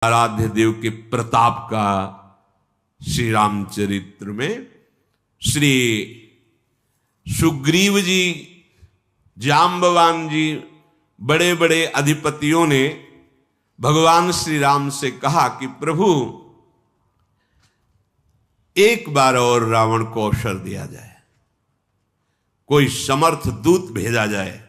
आराध्य देव के प्रताप का श्री रामचरित्र में श्री सुग्रीव जी, जाम्बवान जी, बड़े बड़े अधिपतियों ने भगवान श्री राम से कहा कि प्रभु एक बार और रावण को अवसर दिया जाए, कोई समर्थ दूत भेजा जाए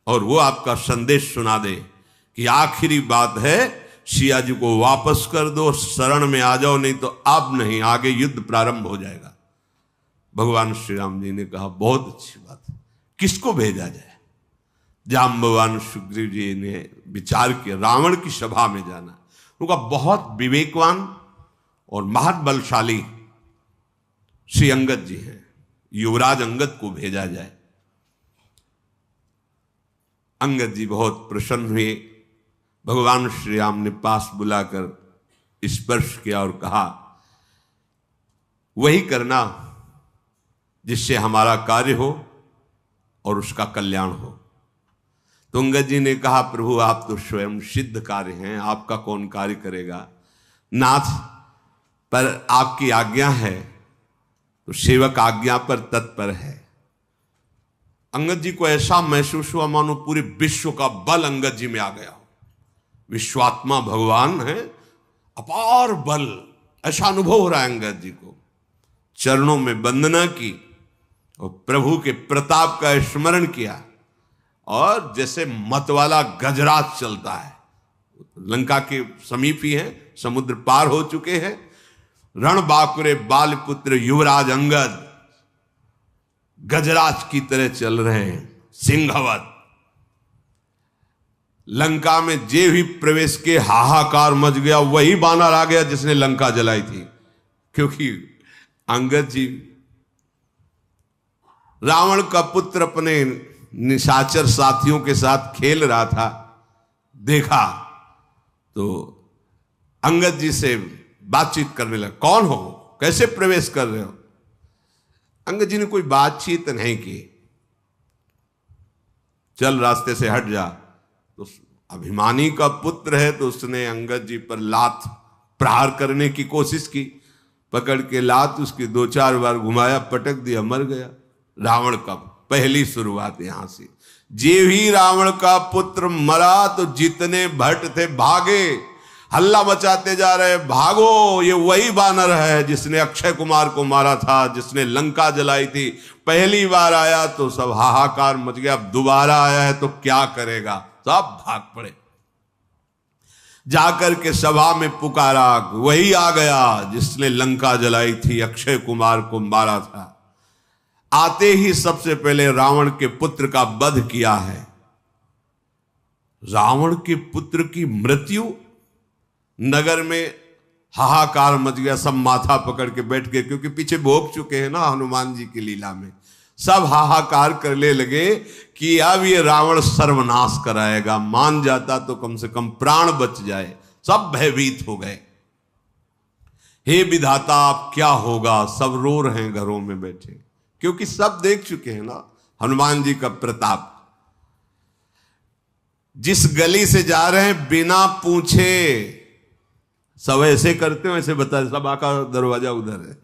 और वो आपका संदेश सुना दे कि आखिरी बात है, सिया जी को वापस कर दो, शरण में आ जाओ, नहीं तो अब नहीं, आगे युद्ध प्रारंभ हो जाएगा। भगवान श्री राम जी ने कहा बहुत अच्छी बात है, किसको भेजा जाए? जाम्बवान सुग्रीव जी ने विचार किया, रावण की सभा में जाना। उनका बहुत विवेकवान और महाबलशाली श्री अंगद जी हैं, युवराज अंगद को भेजा जाए। अंगद जी बहुत प्रसन्न हुए। भगवान श्री राम ने पास बुलाकर स्पर्श किया और कहा, वही करना जिससे हमारा कार्य हो और उसका कल्याण हो। तो अंगद जी ने कहा, प्रभु आप तो स्वयं सिद्ध कार्य हैं, आपका कौन कार्य करेगा? नाथ, पर आपकी आज्ञा है तो सेवक आज्ञा पर तत्पर है। अंगद जी को ऐसा महसूस हुआ मानो पूरे विश्व का बल अंगद जी में आ गया। विश्वात्मा भगवान है, अपार बल, ऐसा अनुभव हो रहा है अंगद जी को। चरणों में वंदना की और प्रभु के प्रताप का स्मरण किया और जैसे मतवाला गजराज चलता है, लंका के समीप ही है, समुद्र पार हो चुके हैं। रण बाकुरे बालपुत्र युवराज अंगद गजराज की तरह चल रहे हैं, सिंहवत। लंका में जे भी प्रवेश के हाहाकार मच गया, वही बानर आ गया जिसने लंका जलाई थी, क्योंकि अंगद जी रावण का पुत्र अपने निशाचर साथियों के साथ खेल रहा था, देखा तो अंगद जी से बातचीत करने लगा। कौन हो, कैसे प्रवेश कर रहे हो? अंगद जी ने कोई बातचीत नहीं की, चल रास्ते से हट जा। तो अभिमानी का पुत्र है तो उसने अंगद जी पर लात प्रहार करने की कोशिश की, पकड़ के लात उसकी 2-4 बार घुमाया, पटक दिया, मर गया। रावण का पहली शुरुआत यहां से। जे भी रावण का पुत्र मरा तो जितने भट्ट थे भागे, हल्ला मचाते जा रहे, भागो, ये वही बानर है जिसने अक्षय कुमार को मारा था, जिसने लंका जलाई थी। पहली बार आया तो सब हाहाकार मच गया, अब दोबारा आया है तो क्या करेगा? सब भाग पड़े। जाकर के सभा में पुकारा, वही आ गया जिसने लंका जलाई थी, अक्षय कुमार को मारा था। आते ही सबसे पहले रावण के पुत्र का वध किया है। रावण के पुत्र की मृत्यु, नगर में हाहाकार मच गया, सब माथा पकड़ के बैठ गए, क्योंकि पीछे भोग चुके हैं ना हनुमान जी की लीला में। सब हाहाकार करने लगे कि अब ये रावण सर्वनाश कराएगा, मान जाता तो कम से कम प्राण बच जाए। सब भयभीत हो गए, हे विधाता अब क्या होगा? सब रो रहे हैं घरों में बैठे, क्योंकि सब देख चुके हैं ना हनुमान जी का प्रताप। जिस गली से जा रहे हैं बिना पूछे, सब ऐसे करते हो, ऐसे बता, सब आका दरवाजा उधर है,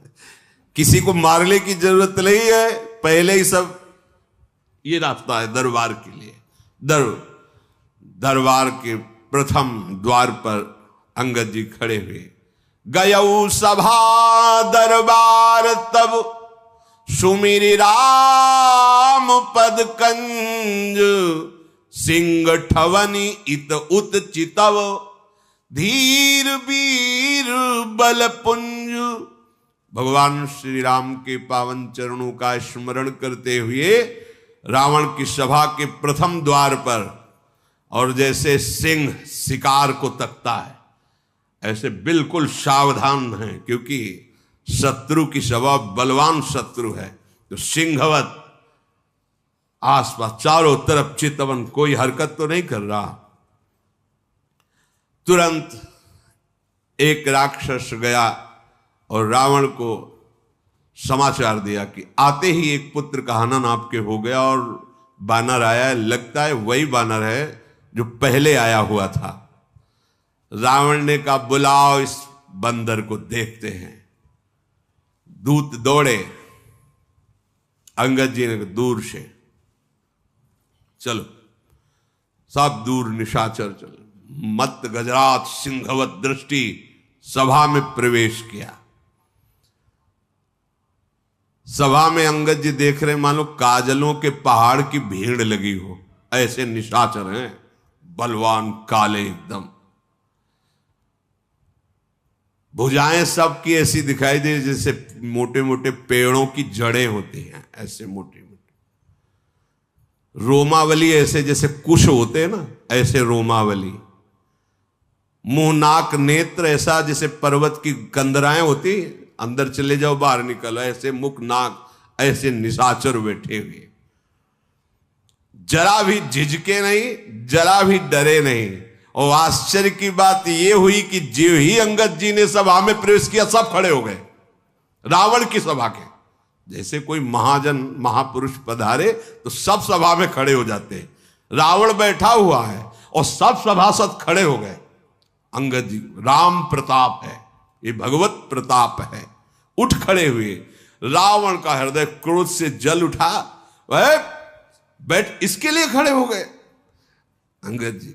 किसी को मारने की जरूरत नहीं है, पहले ही सब ये रास्ता है दरबार के लिए। दरबार के प्रथम द्वार पर अंगद जी खड़े हुए। गयऊ सभा दरबार तब सुमिरि राम पद कंज, सिंह ठवनी इत उत चितव, धीर वीर बल पुंज। भगवान श्री राम के पावन चरणों का स्मरण करते हुए रावण की सभा के प्रथम द्वार पर, और जैसे सिंह शिकार को तकता है, ऐसे बिल्कुल सावधान है, क्योंकि शत्रु की सभा बलवान शत्रु है, तो सिंहवत आसपास चारों तरफ चितवन, कोई हरकत तो नहीं कर रहा। तुरंत एक राक्षस गया और रावण को समाचार दिया कि आते ही एक पुत्र का हनन आपके हो गया और बानर आया है, लगता है वही बानर है जो पहले आया हुआ था। रावण ने कहा बुलाओ इस बंदर को, देखते हैं। दूत दौड़े, अंगद जी ने दूर से चलो, सब दूर निशाचर चले। मत गजरात सिंहवत दृष्टि सभा में प्रवेश किया। सभा में अंगद जी देख रहे मानो काजलों के पहाड़ की भीड़ लगी हो, ऐसे निशाचर हैं, बलवान काले एकदम। भुजाएं सबकी ऐसी दिखाई दे जैसे मोटे मोटे पेड़ों की जड़ें होती हैं, ऐसे मोटी मोटी। रोमावली ऐसे जैसे कुश होते हैं ना, ऐसे रोमावली। मुंह नाक नेत्र ऐसा जैसे पर्वत की कंदराएं होती, अंदर चले जाओ बाहर निकलो, ऐसे मुख नाक ऐसे निशाचर बैठे हुए। जरा भी झिझके नहीं, जरा भी डरे नहीं। और आश्चर्य की बात यह हुई कि जो ही अंगद जी ने सभा में प्रवेश किया, सब खड़े हो गए। रावण की सभा के जैसे कोई महाजन महापुरुष पधारे तो सब सभा में खड़े हो जाते हैं। रावण बैठा हुआ है और सब सभासद खड़े हो गए। अंगद जी, राम प्रताप है, ये भगवत प्रताप है। उठ खड़े हुए। रावण का हृदय क्रोध से जल उठा। वह बैठ, इसके लिए खड़े हो गए। अंगद जी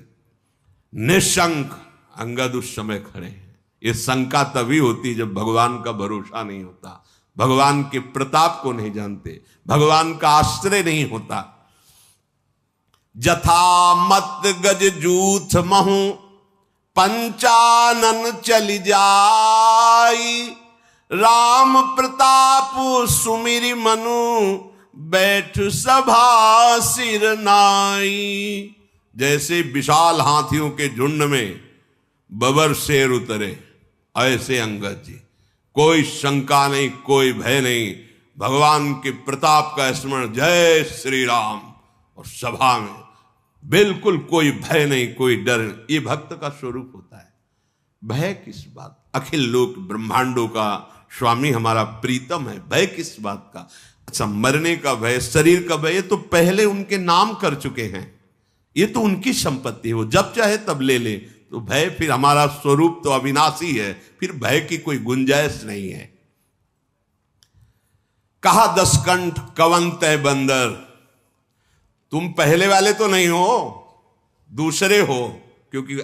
निशंक। अंगद उस समय खड़े हैं। ये शंका तभी होती जब भगवान का भरोसा नहीं होता, भगवान के प्रताप को नहीं जानते, भगवान का आश्रय नहीं होता। जथा मत गज जूथ महु पंचानन चली जाई, राम प्रताप सुमिरि मनु बैठ सभा सिर नाई। जैसे विशाल हाथियों के झुंड में बबर शेर उतरे, ऐसे अंगद जी, कोई शंका नहीं, कोई भय नहीं, भगवान के प्रताप का स्मरण, जय श्री राम। और सभा में बिल्कुल कोई भय नहीं, कोई डर नहीं। ये भक्त का स्वरूप होता है। भय किस बात? अखिल लोक ब्रह्मांडों का स्वामी हमारा प्रीतम है, भय किस बात का? अच्छा, मरने का भय, शरीर का भय, ये तो पहले उनके नाम कर चुके हैं, ये तो उनकी संपत्ति हो, जब चाहे तब ले ले। तो भय, फिर हमारा स्वरूप तो अविनाशी है, फिर भय की कोई गुंजाइश नहीं है। कहा दसकंठ कवंत है बंदर, तुम पहले वाले तो नहीं हो, दूसरे हो, क्योंकि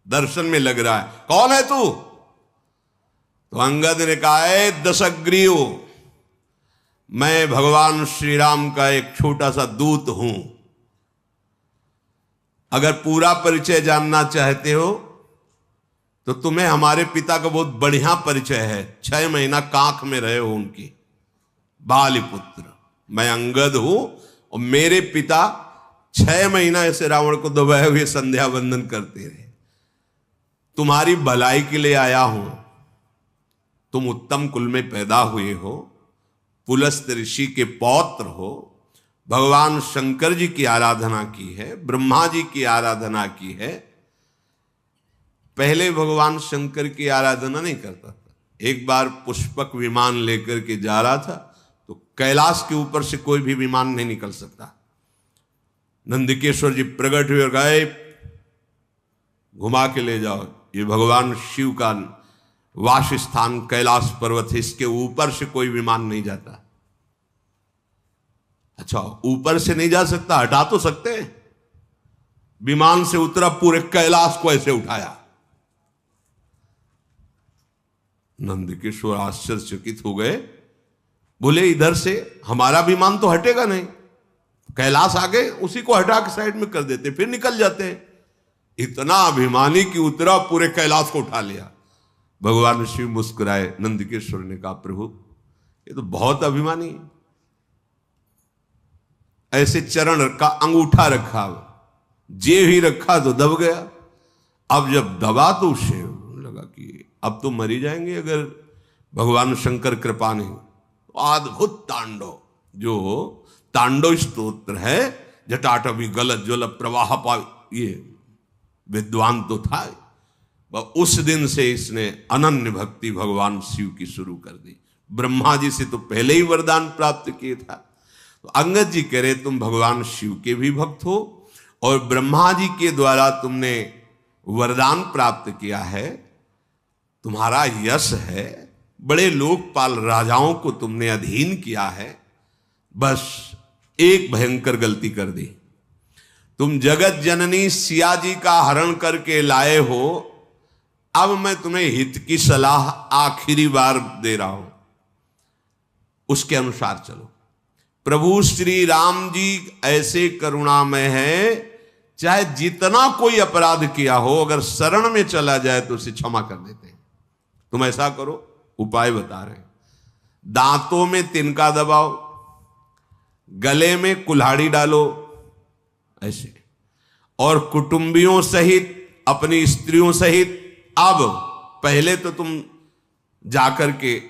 दर्शन में लग रहा है। कौन है तू? तो अंगद ने कहा है दशग्रीव, मैं भगवान श्री राम का एक छोटा सा दूत हूं। अगर पूरा परिचय जानना चाहते हो तो तुम्हें हमारे पिता का बहुत बढ़िया परिचय है। 6 महीना कांख में रहे हो उनकी, बालिपुत्र। मैं अंगद हूं और मेरे पिता 6 महीना ऐसे रावण को दबाए हुए संध्या वंदन करते रहे। तुम्हारी भलाई के लिए आया हूं। तुम उत्तम कुल में पैदा हुए हो, पुलस्त ऋषि के पौत्र हो, भगवान शंकर जी की आराधना की है, ब्रह्मा जी की आराधना की है। पहले भगवान शंकर की आराधना नहीं करता था। एक बार पुष्पक विमान लेकर के जा रहा था तो कैलाश के ऊपर से कोई भी विमान नहीं निकल सकता। नंदिकेश्वर जी प्रकट हुए और गए, घुमा के ले जाओ, ये भगवान शिव का वास स्थान कैलाश पर्वत है, इसके ऊपर से कोई विमान नहीं जाता। अच्छा, ऊपर से नहीं जा सकता, हटा तो सकते हैं। विमान से उतरा, पूरे कैलाश को ऐसे उठाया। नंदिकेश्वर आश्चर्यचकित हो गए, बोले इधर से हमारा विमान तो हटेगा नहीं, कैलाश आगे उसी को हटा के साइड में कर देते, फिर निकल जाते हैं। इतना अभिमानी कि उतरा, पूरे कैलाश को उठा लिया। भगवान शिव मुस्कुराए। नंदिकेश्वर ने कहा प्रभु ये तो बहुत अभिमानी है, ऐसे चरण रखा, अंगूठा रखा, जेब ही रखा तो दब गया। अब जब दबा तो उसे लगा कि अब तो मरी जाएंगे अगर भगवान शंकर कृपा नहीं। तो अद्भुत तांडव, जो तांडव स्तोत्र है, जटाटवी गलत ज्वल प्रवाह पाव, ये विद्वान तो था। उस दिन से इसने अनन्य भक्ति भगवान शिव की शुरू कर दी। ब्रह्मा जी से तो पहले ही वरदान प्राप्त किया था। तो अंगद जी कह रहे तुम भगवान शिव के भी भक्त हो और ब्रह्मा जी के द्वारा तुमने वरदान प्राप्त किया है, तुम्हारा यश है, बड़े लोकपाल राजाओं को तुमने अधीन किया है, बस एक भयंकर गलती कर दी। तुम जगत जननी सिया जी का हरण करके लाए हो। अब मैं तुम्हें हित की सलाह आखिरी बार दे रहा हूं, उसके अनुसार चलो। प्रभु श्री राम जी ऐसे करुणामय है, चाहे जितना कोई अपराध किया हो, अगर शरण में चला जाए तो उसे क्षमा कर देते हैं। तुम ऐसा करो, उपाय बता रहे हैं। दांतों में तिनका दबाओ, गले में कुल्हाड़ी डालो ऐसे, और कुटुंबियों सहित, अपनी स्त्रियों सहित, अब पहले तो तुम जाकर के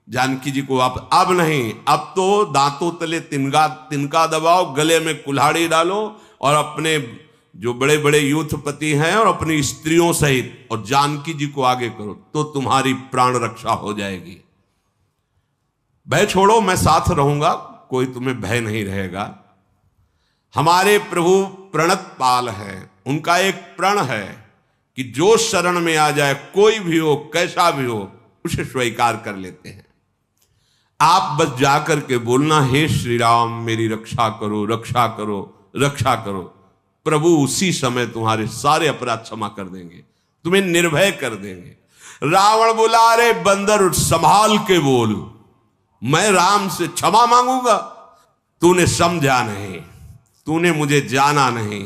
जानकी जी को अब नहीं, अब तो दांतों तले तिनका दबाओ, गले में कुल्हाड़ी डालो, और अपने जो बड़े बड़े यूथपति हैं और अपनी स्त्रियों सहित और जानकी जी को आगे करो, तो तुम्हारी प्राण रक्षा हो जाएगी। भय छोड़ो, मैं साथ रहूंगा, कोई तुम्हें भय नहीं रहेगा। हमारे प्रभु प्रणत पाल है, उनका एक प्रण है कि जो शरण में आ जाए, कोई भी हो, कैसा भी हो, उसे स्वीकार कर लेते हैं। आप बस जाकर के बोलना, हे श्री राम मेरी रक्षा करो, रक्षा करो, रक्षा करो। प्रभु उसी समय तुम्हारे सारे अपराध क्षमा कर देंगे, तुम्हें निर्भय कर देंगे। रावण बोला, अरे बंदर संभाल के बोल, मैं राम से क्षमा मांगूंगा? तूने समझा नहीं, तूने मुझे जाना नहीं।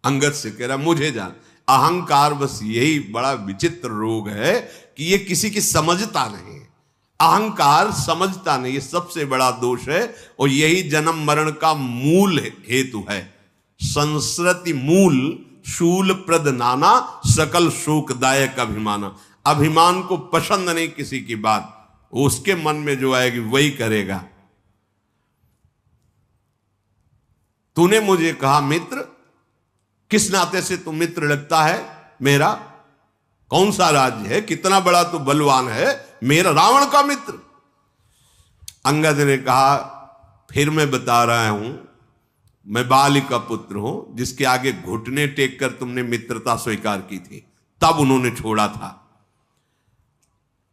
अंगद से कह रहा मुझे जान। अहंकार बस यही बड़ा विचित्र रोग है कि ये किसी की समझता नहीं। अहंकार समझता नहीं, ये सबसे बड़ा दोष है, और यही जन्म मरण का मूल हेतु है। संस्कृति मूल शूल प्रद नाना, सकल शोकदायक अभिमाना। अभिमान को पसंद नहीं किसी की बात, उसके मन में जो आएगी वही करेगा। तूने मुझे कहा मित्र, किस नाते से तू मित्र लगता है मेरा? कौन सा राज्य है, कितना बड़ा तू बलवान है, मेरा रावण का मित्र? अंगद ने कहा, फिर मैं बता रहा हूं, मैं बाली का पुत्र हूं, जिसके आगे घुटने टेक कर तुमने मित्रता स्वीकार की थी, तब उन्होंने छोड़ा था।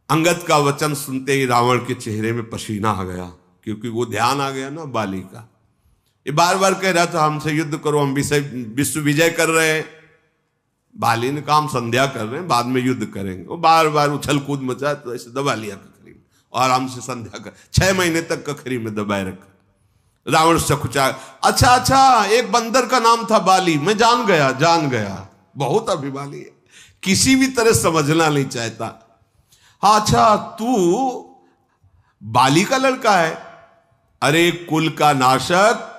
अंगद का वचन सुनते ही रावण के चेहरे में पसीना आ गया, क्योंकि वो ध्यान आ गया ना बाली का। ये बार बार कह रहा था हमसे युद्ध करो, हम विश्व विजय कर रहे हैं। बाली ने कहा हम संध्या कर रहे हैं, बाद में युद्ध करेंगे। वो बार बार उछल कूद मचा, तो ऐसे दबा लिया कखरी में, और आराम से संध्या कर 6 महीने तक कखरी में दबाए रखा। रावण सकुचा, अच्छा, एक बंदर का नाम था बाली, मैं जान गया, बहुत अभिमानी है, किसी भी तरह समझना नहीं चाहता। हाँ अच्छा, तू बाली का लड़का है? अरे कुल का नाशक,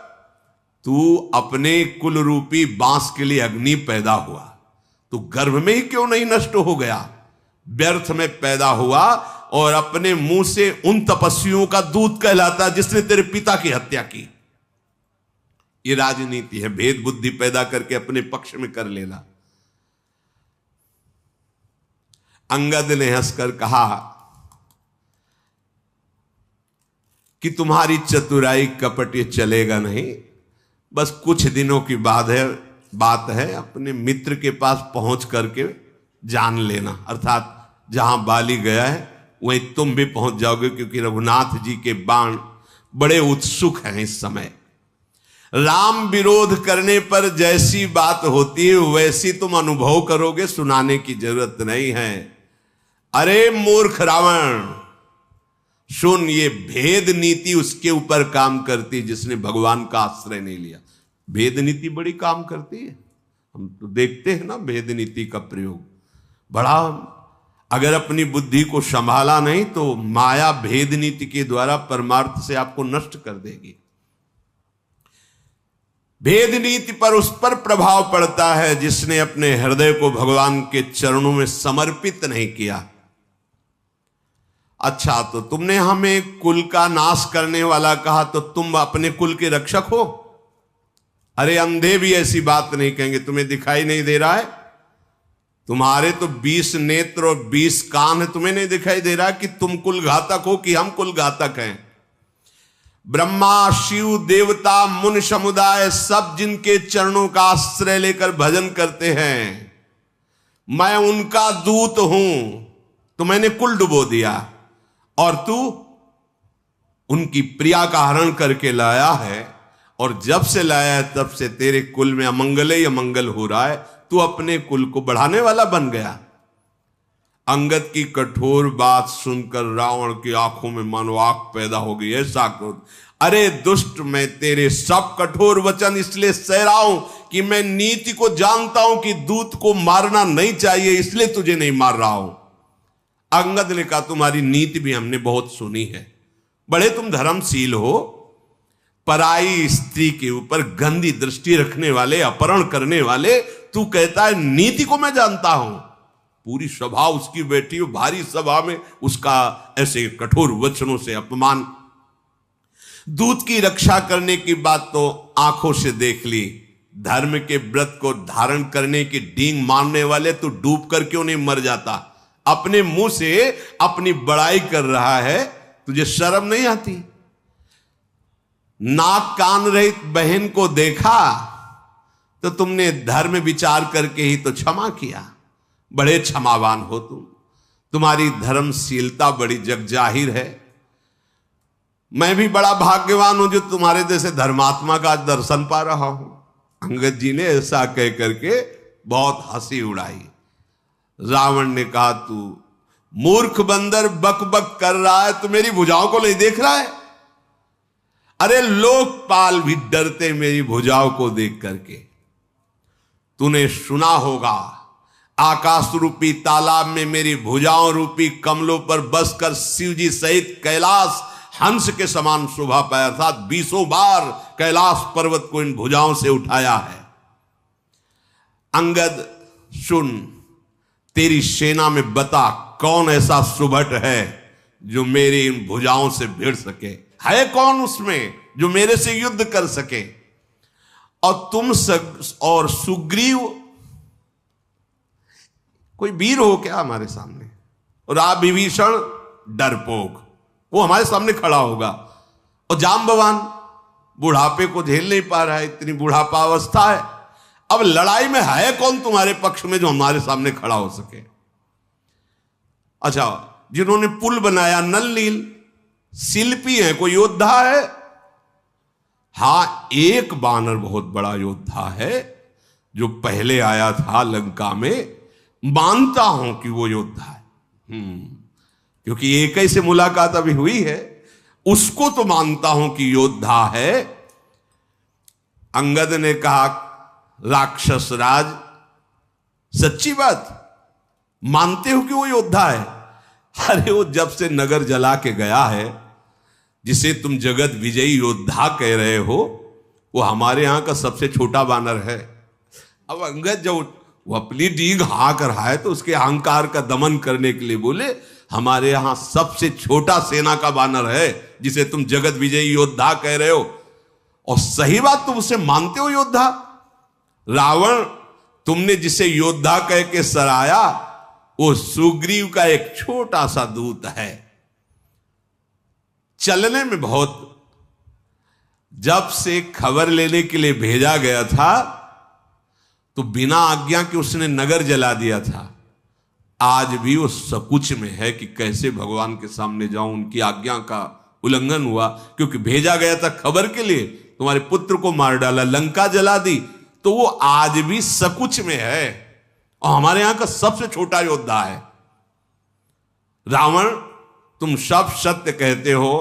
तू अपने कुल रूपी बांस के लिए अग्नि पैदा हुआ, तू गर्भ में ही क्यों नहीं नष्ट हो गया? व्यर्थ में पैदा हुआ और अपने मुंह से उन तपस्वियों का दूत कहलाता जिसने तेरे पिता की हत्या की। ये राजनीति है, भेद बुद्धि पैदा करके अपने पक्ष में कर लेना। अंगद ने हंसकर कहा कि तुम्हारी चतुराई कपट ये चलेगा नहीं, बस कुछ दिनों की बात है, अपने मित्र के पास पहुंच करके जान लेना, अर्थात जहां बाली गया है वहीं तुम भी पहुंच जाओगे, क्योंकि रघुनाथ जी के बाण बड़े उत्सुक हैं इस समय। राम विरोध करने पर जैसी बात होती है वैसी तुम अनुभव करोगे, सुनाने की जरूरत नहीं है। अरे मूर्ख रावण, सुन, ये भेद नीति उसके ऊपर काम करती जिसने भगवान का आश्रय नहीं लिया। भेद नीति बड़ी काम करती है, हम तो देखते हैं ना भेद नीति का प्रयोग बड़ा। अगर अपनी बुद्धि को संभाला नहीं तो माया भेद नीति के द्वारा परमार्थ से आपको नष्ट कर देगी। भेद नीति पर उस पर प्रभाव पड़ता है जिसने अपने हृदय को भगवान के चरणों में समर्पित नहीं किया। अच्छा, तो तुमने हमें कुल का नाश करने वाला कहा, तो तुम अपने कुल के रक्षक हो? अरे अंधे भी ऐसी बात नहीं कहेंगे, तुम्हें दिखाई नहीं दे रहा है? तुम्हारे तो 20 नेत्र और 20 कान है, तुम्हें नहीं दिखाई दे रहा कि तुम कुल घातक हो कि हम कुल घातक हैं? ब्रह्मा शिव देवता मुनि समुदाय सब जिनके चरणों का आश्रय लेकर भजन करते हैं, मैं उनका दूत हूं। तो मैंने कुल डुबो दिया और तू उनकी प्रिया का हरण करके लाया है, और जब से लाया है तब से तेरे कुल में अमंगल ही अमंगल हो रहा है। तू अपने कुल को बढ़ाने वाला बन गया। अंगद की कठोर बात सुनकर रावण की आंखों में मानो आग पैदा हो गई, ऐसा क्रोध। अरे दुष्ट, मैं तेरे सब कठोर वचन इसलिए सह रहा हूं कि मैं नीति को जानता हूं कि दूत को मारना नहीं चाहिए, इसलिए तुझे नहीं मार रहा हूं। अंगद ने कहा, तुम्हारी नीति भी हमने बहुत सुनी है, बड़े तुम धर्मशील हो। पराई स्त्री के ऊपर गंदी दृष्टि रखने वाले, अपहरण करने वाले, तू कहता है नीति को मैं जानता हूं। पूरी सभा उसकी बैठी हो, भारी सभा में उसका ऐसे कठोर वचनों से अपमान। दूत की रक्षा करने की बात तो आंखों से देख ली, धर्म के व्रत को धारण करने की डींग मारने वाले, तू डूब कर क्यों नहीं मर जाता? अपने मुंह से अपनी बड़ाई कर रहा है, तुझे शर्म नहीं आती? नाक कान रहित बहन को देखा तो तुमने धर्म विचार करके ही तो क्षमा किया। बड़े क्षमावान हो तुम, तुम्हारी धर्मशीलता बड़ी जगजाहिर है। मैं भी बड़ा भाग्यवान हूं जो तुम्हारे जैसे धर्मात्मा का दर्शन पा रहा हूं। अंगद जी ने ऐसा कह करके बहुत हंसी उड़ाई। रावण ने कहा, तू मूर्ख बंदर बक बक कर रहा है, तू मेरी भुजाओं को नहीं देख रहा है? अरे लोकपाल भी डरते मेरी भुजाओं को देख करके। तूने सुना होगा, आकाश रूपी तालाब में मेरी भुजाओं रूपी कमलों पर बसकर शिव जी सहित कैलाश हंस के समान शोभा पाया था। 20 बार कैलाश पर्वत को इन भुजाओं से उठाया है। अंगद सुन, तेरी सेना में बता कौन ऐसा सुभट है जो मेरी इन भुजाओं से भिड़ सके? है कौन उसमें जो मेरे से युद्ध कर सके? और तुम और सुग्रीव कोई वीर हो क्या हमारे सामने? और आप विभीषण डरपोक, वो हमारे सामने खड़ा होगा। और जाम्बवान बुढ़ापे को झेल नहीं पा रहा है, इतनी बुढ़ापा अवस्था है। अब लड़ाई में है कौन तुम्हारे पक्ष में जो हमारे सामने खड़ा हो सके? अच्छा, जिन्होंने पुल बनाया नल नील, शिल्पी है, कोई योद्धा है? हां, एक बानर बहुत बड़ा योद्धा है जो पहले आया था लंका में। मानता हूं कि वो योद्धा है, क्योंकि एक ही से मुलाकात अभी हुई है, उसको तो मानता हूं कि योद्धा है। अंगद ने कहा, राक्षस राज, सच्ची बात मानते हो कि वो योद्धा है? अरे वो जब से नगर जला के गया है, जिसे तुम जगत विजयी योद्धा कह रहे हो, वो हमारे यहां का सबसे छोटा बानर है। अब अंगद जब वो अपनी डींग हाँक रहा है तो उसके अहंकार का दमन करने के लिए बोले, हमारे यहां सबसे छोटा सेना का बानर है जिसे तुम जगत विजयी योद्धा कह रहे हो। और सही बात, तुम उसे मानते हो योद्धा? रावण, तुमने जिसे योद्धा कह के सराया, वो सुग्रीव का एक छोटा सा दूत है। चलने में बहुत, जब से खबर लेने के लिए भेजा गया था तो बिना आज्ञा के उसने नगर जला दिया था। आज भी वो सकुच में है कि कैसे भगवान के सामने जाऊं। उनकी आज्ञा का उल्लंघन हुआ, क्योंकि भेजा गया था खबर के लिए, तुम्हारे पुत्र को मार डाला, लंका जला दी, तो वो आज भी सकुच में है और हमारे यहां का सबसे छोटा योद्धा है। रावण, तुम सब सत्य कहते हो,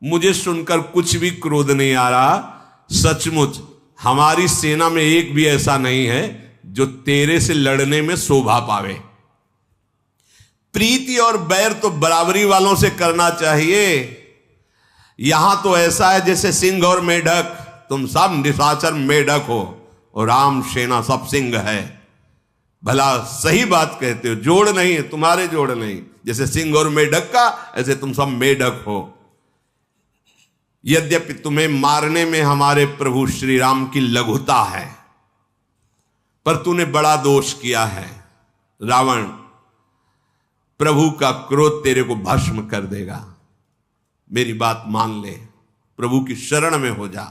मुझे सुनकर कुछ भी क्रोध नहीं आ रहा। सचमुच हमारी सेना में एक भी ऐसा नहीं है जो तेरे से लड़ने में शोभा पावे। प्रीति और बैर तो बराबरी वालों से करना चाहिए। यहां तो ऐसा है जैसे सिंह और मेढक, तुम सब निशाचर मेढक हो और राम सेना सब सिंह है। भला सही बात कहते हो, जोड़ नहीं है, तुम्हारे जोड़ नहीं। जैसे सिंह और मेढक का, ऐसे तुम सब मेढक हो। यद्यपि तुम्हें मारने में हमारे प्रभु श्री राम की लघुता है, पर तूने बड़ा दोष किया है। रावण, प्रभु का क्रोध तेरे को भस्म कर देगा। मेरी बात मान ले। प्रभु की शरण में हो जा।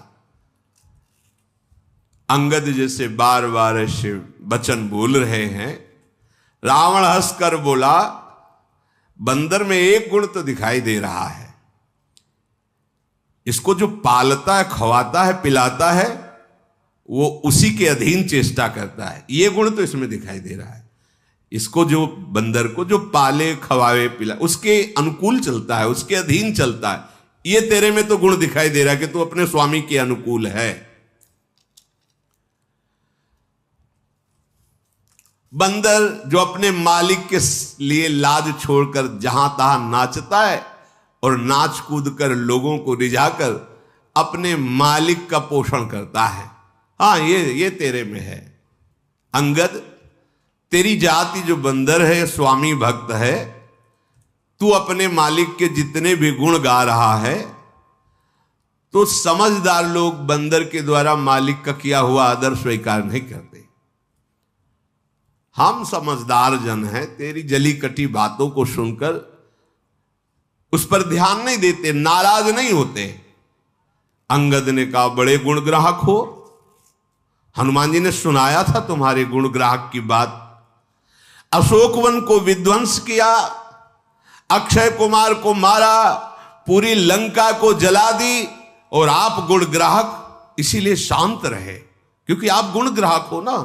अंगद जैसे बार बार ऐसे वचन बोल रहे हैं, रावण हंसकर बोला, बंदर में एक गुण तो दिखाई दे रहा है, इसको जो पालता है, खवाता है, पिलाता है, वो उसी के अधीन चेष्टा करता है। ये गुण तो इसमें दिखाई दे रहा है। इसको जो बंदर को जो पाले, खवावे, पिला, उसके अनुकूल चलता है, उसके अधीन चलता है। ये तेरे में तो गुण दिखाई दे रहा है कि तू अपने स्वामी के अनुकूल है। बंदर जो अपने मालिक के लिए लाज छोड़कर जहां तहां नाचता है और नाच कूद कर लोगों को रिझाकर अपने मालिक का पोषण करता है, हाँ ये तेरे में है। अंगद, तेरी जाति जो बंदर है, स्वामी भक्त है, तू अपने मालिक के जितने भी गुण गा रहा है, तो समझदार लोग बंदर के द्वारा मालिक का किया हुआ आदर स्वीकार नहीं करते। हम समझदार जन हैं, तेरी जली कटी बातों को सुनकर उस पर ध्यान नहीं देते, नाराज नहीं होते। अंगद ने कहा, बड़े गुण ग्राहक हो, हनुमान जी ने सुनाया था तुम्हारे गुण ग्राहक की बात। अशोकवन को विध्वंस किया, अक्षय कुमार को मारा, पूरी लंका को जला दी, और आप गुण ग्राहक इसीलिए शांत रहे, क्योंकि आप गुण ग्राहक हो ना।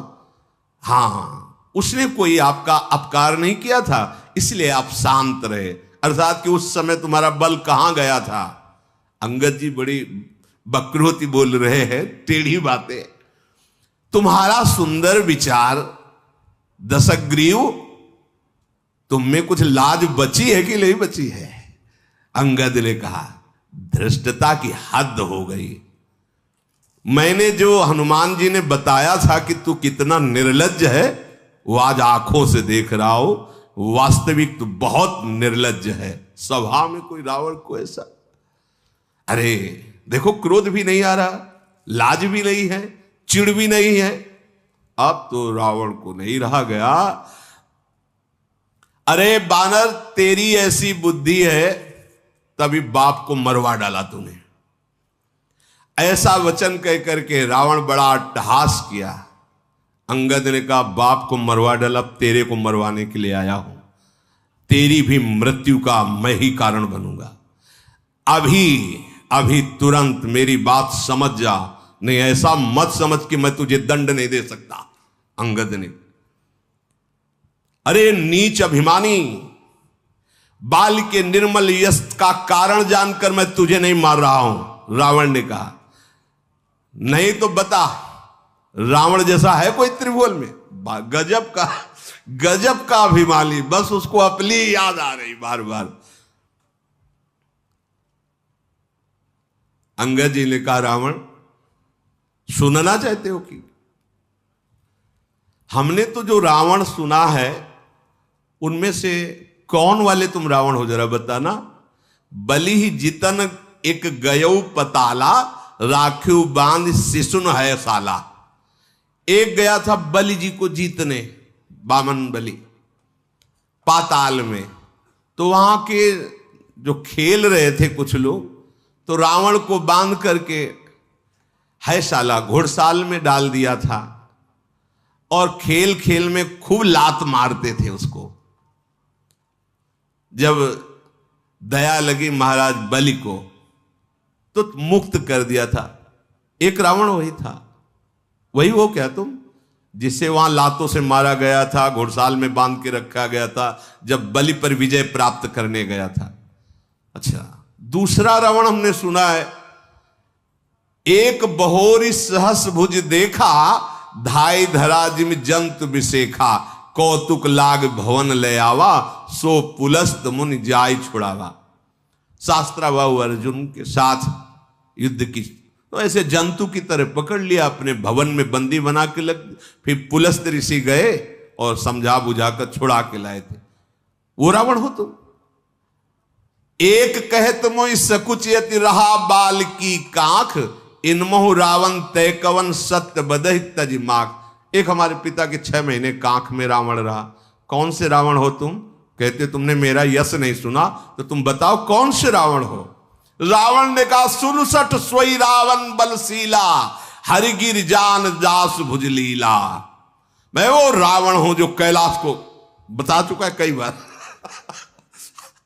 हाँ, उसने कोई आपका अपकार नहीं किया था, इसलिए आप शांत रहे, अर्थात कि उस समय तुम्हारा बल कहां गया था। अंगद जी बड़ी बकरोती बोल रहे हैं, टेढ़ी बातें। तुम्हारा सुंदर विचार दशग्रीव, तुम में कुछ लाज बची है कि नहीं बची है? अंगद ने कहा, धृष्टता की हद हो गई। मैंने जो हनुमान जी ने बताया था कि तू कितना निर्लज्ज है, वो आज आंखों से देख रहा हो। वास्तविक तो बहुत निर्लज्ज है। सभा में कोई रावण को ऐसा, अरे देखो, क्रोध भी नहीं आ रहा, लाज भी नहीं है, चिढ़ भी नहीं है। अब तो रावण को नहीं रहा गया। अरे बानर, तेरी ऐसी बुद्धि है, तभी बाप को मरवा डाला तूने। ऐसा वचन कह करके रावण बड़ा अट्टहास किया। अंगद ने कहा, बाप को मरवा डाला, तेरे को मरवाने के लिए आया हूं। तेरी भी मृत्यु का मैं ही कारण बनूंगा। अभी तुरंत मेरी बात समझ जा, नहीं ऐसा मत समझ कि मैं तुझे दंड नहीं दे सकता। अंगद ने, अरे नीच अभिमानी, बाल के निर्मल यश का कारण जानकर मैं तुझे नहीं मार रहा हूं। रावण ने कहा, नहीं तो बता, रावण जैसा है कोई त्रिभुवन में? गजब का अभिमानी, बस उसको अपनी याद आ रही बार बार। अंगद जी ने कहा, रावण सुनना चाहते हो कि? हमने तो जो रावण सुना है, उनमें से कौन वाले तुम रावण हो, जरा बताना। बलि ही जितन एक गयऊ पताला, राखिव बांध शिशुन है साला। एक गया था बलि जी को जीतने, बामन बलि, पाताल में। तो वहां के जो खेल रहे थे कुछ लोग, तो रावण को बांध करके है साला घोड़साल में डाल दिया था, और खेल खेल में खूब लात मारते थे उसको। जब दया लगी महाराज बलि को, तो मुक्त कर दिया था। एक रावण वही था। वही हो क्या तुम, जिसे वहां लातों से मारा गया था, घोड़साल में बांध के रखा गया था, जब बलि पर विजय प्राप्त करने गया था? अच्छा, दूसरा रावण हमने सुना है, एक बहोरी सहस भुज देखा, धाई धरा जिम जंतु विशेखा, कौतुक लाग भवन ले आवा, सो पुलस्त मुनि जाय छुड़ावा। शास्त्राबाहु अर्जुन के साथ युद्ध की, तो ऐसे जंतु की तरह पकड़ लिया, अपने भवन में बंदी बना के लग, फिर पुलस्त ऋषि गए और समझा बुझाकर छुड़ा के लाए थे। वो रावण हो तुम। एक कहत मोहि सकुचयति रहा बाल की कांख, इनमहु रावण तय कवन सत्य बदहि तज माख। एक हमारे पिता के 6 महीने कांख में रावण रहा। कौन से रावण हो तुम? कहते तुमने मेरा यश नहीं सुना, तो तुम बताओ कौन से रावण हो? रावण ने कहा 67 सोई रावण बलशीला, हरिगिर जान जास भुजलीला। मैं वो रावण हूं जो कैलाश को बता चुका है कई बार।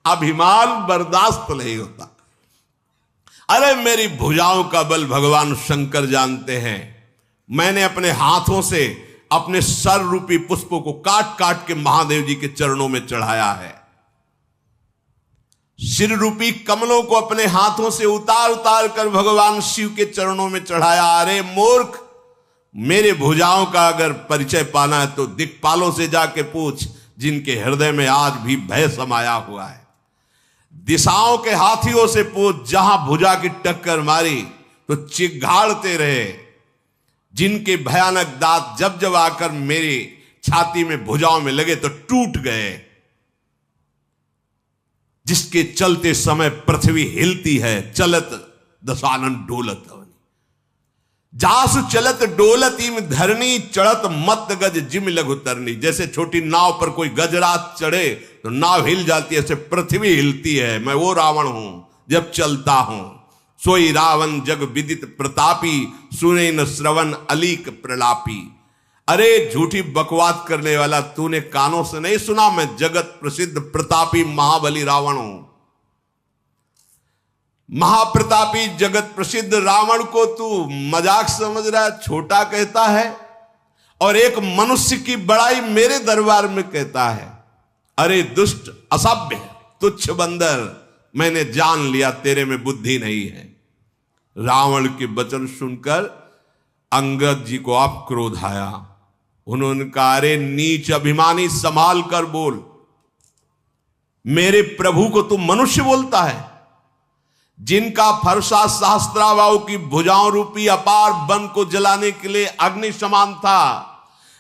अभिमान बर्दाश्त नहीं होता। अरे मेरी भुजाओं का बल भगवान शंकर जानते हैं। मैंने अपने हाथों से अपने सर रूपी पुष्पों को काट काट के महादेव जी के चरणों में चढ़ाया है। सिर रूपी कमलों को अपने हाथों से उतार उतार कर भगवान शिव के चरणों में चढ़ाया। अरे मूर्ख, मेरे भुजाओं का अगर परिचय पाना है तो दिक्पालों से जाके पूछ, जिनके हृदय में आज भी भय समाया हुआ है। दिशाओं के हाथियों से पूछ, जहां भुजा की टक्कर मारी तो चिघाड़ते रहे। जिनके भयानक दांत जब जब आकर मेरी छाती में भुजाओं में लगे तो टूट गए। जिसके चलते समय पृथ्वी हिलती है, चलत दशानन डोलत। जासु चलत डोलत इम धरनी, चढ़त मत गज जिम लघु तरनी। जैसे छोटी नाव पर कोई गजरात चढ़े तो नाव हिल जाती है, ऐसे पृथ्वी हिलती है। मैं वो रावण हूं जब चलता हूं। सोई रावण जग विदित प्रतापी, सुने न श्रवण अलीक प्रलापी। अरे झूठी बकवास करने वाला, तूने कानों से नहीं सुना? मैं जगत प्रसिद्ध प्रतापी महाबली रावण हूं। महाप्रतापी जगत प्रसिद्ध रावण को तू मजाक समझ रहा है, छोटा कहता है, और एक मनुष्य की बड़ाई मेरे दरबार में कहता है। अरे दुष्ट, असभ्य, तुच्छ बंदर, मैंने जान लिया तेरे में बुद्धि नहीं है। रावण के वचन सुनकर अंगद जी को आप क्रोध आया। उन्होंने कहा, अरे नीच अभिमानी, संभाल कर बोल। मेरे प्रभु को तू मनुष्य बोलता है? जिनका फरसा सहस्त्राबाहु की भुजाओं रूपी अपार वन को जलाने के लिए अग्नि समान था,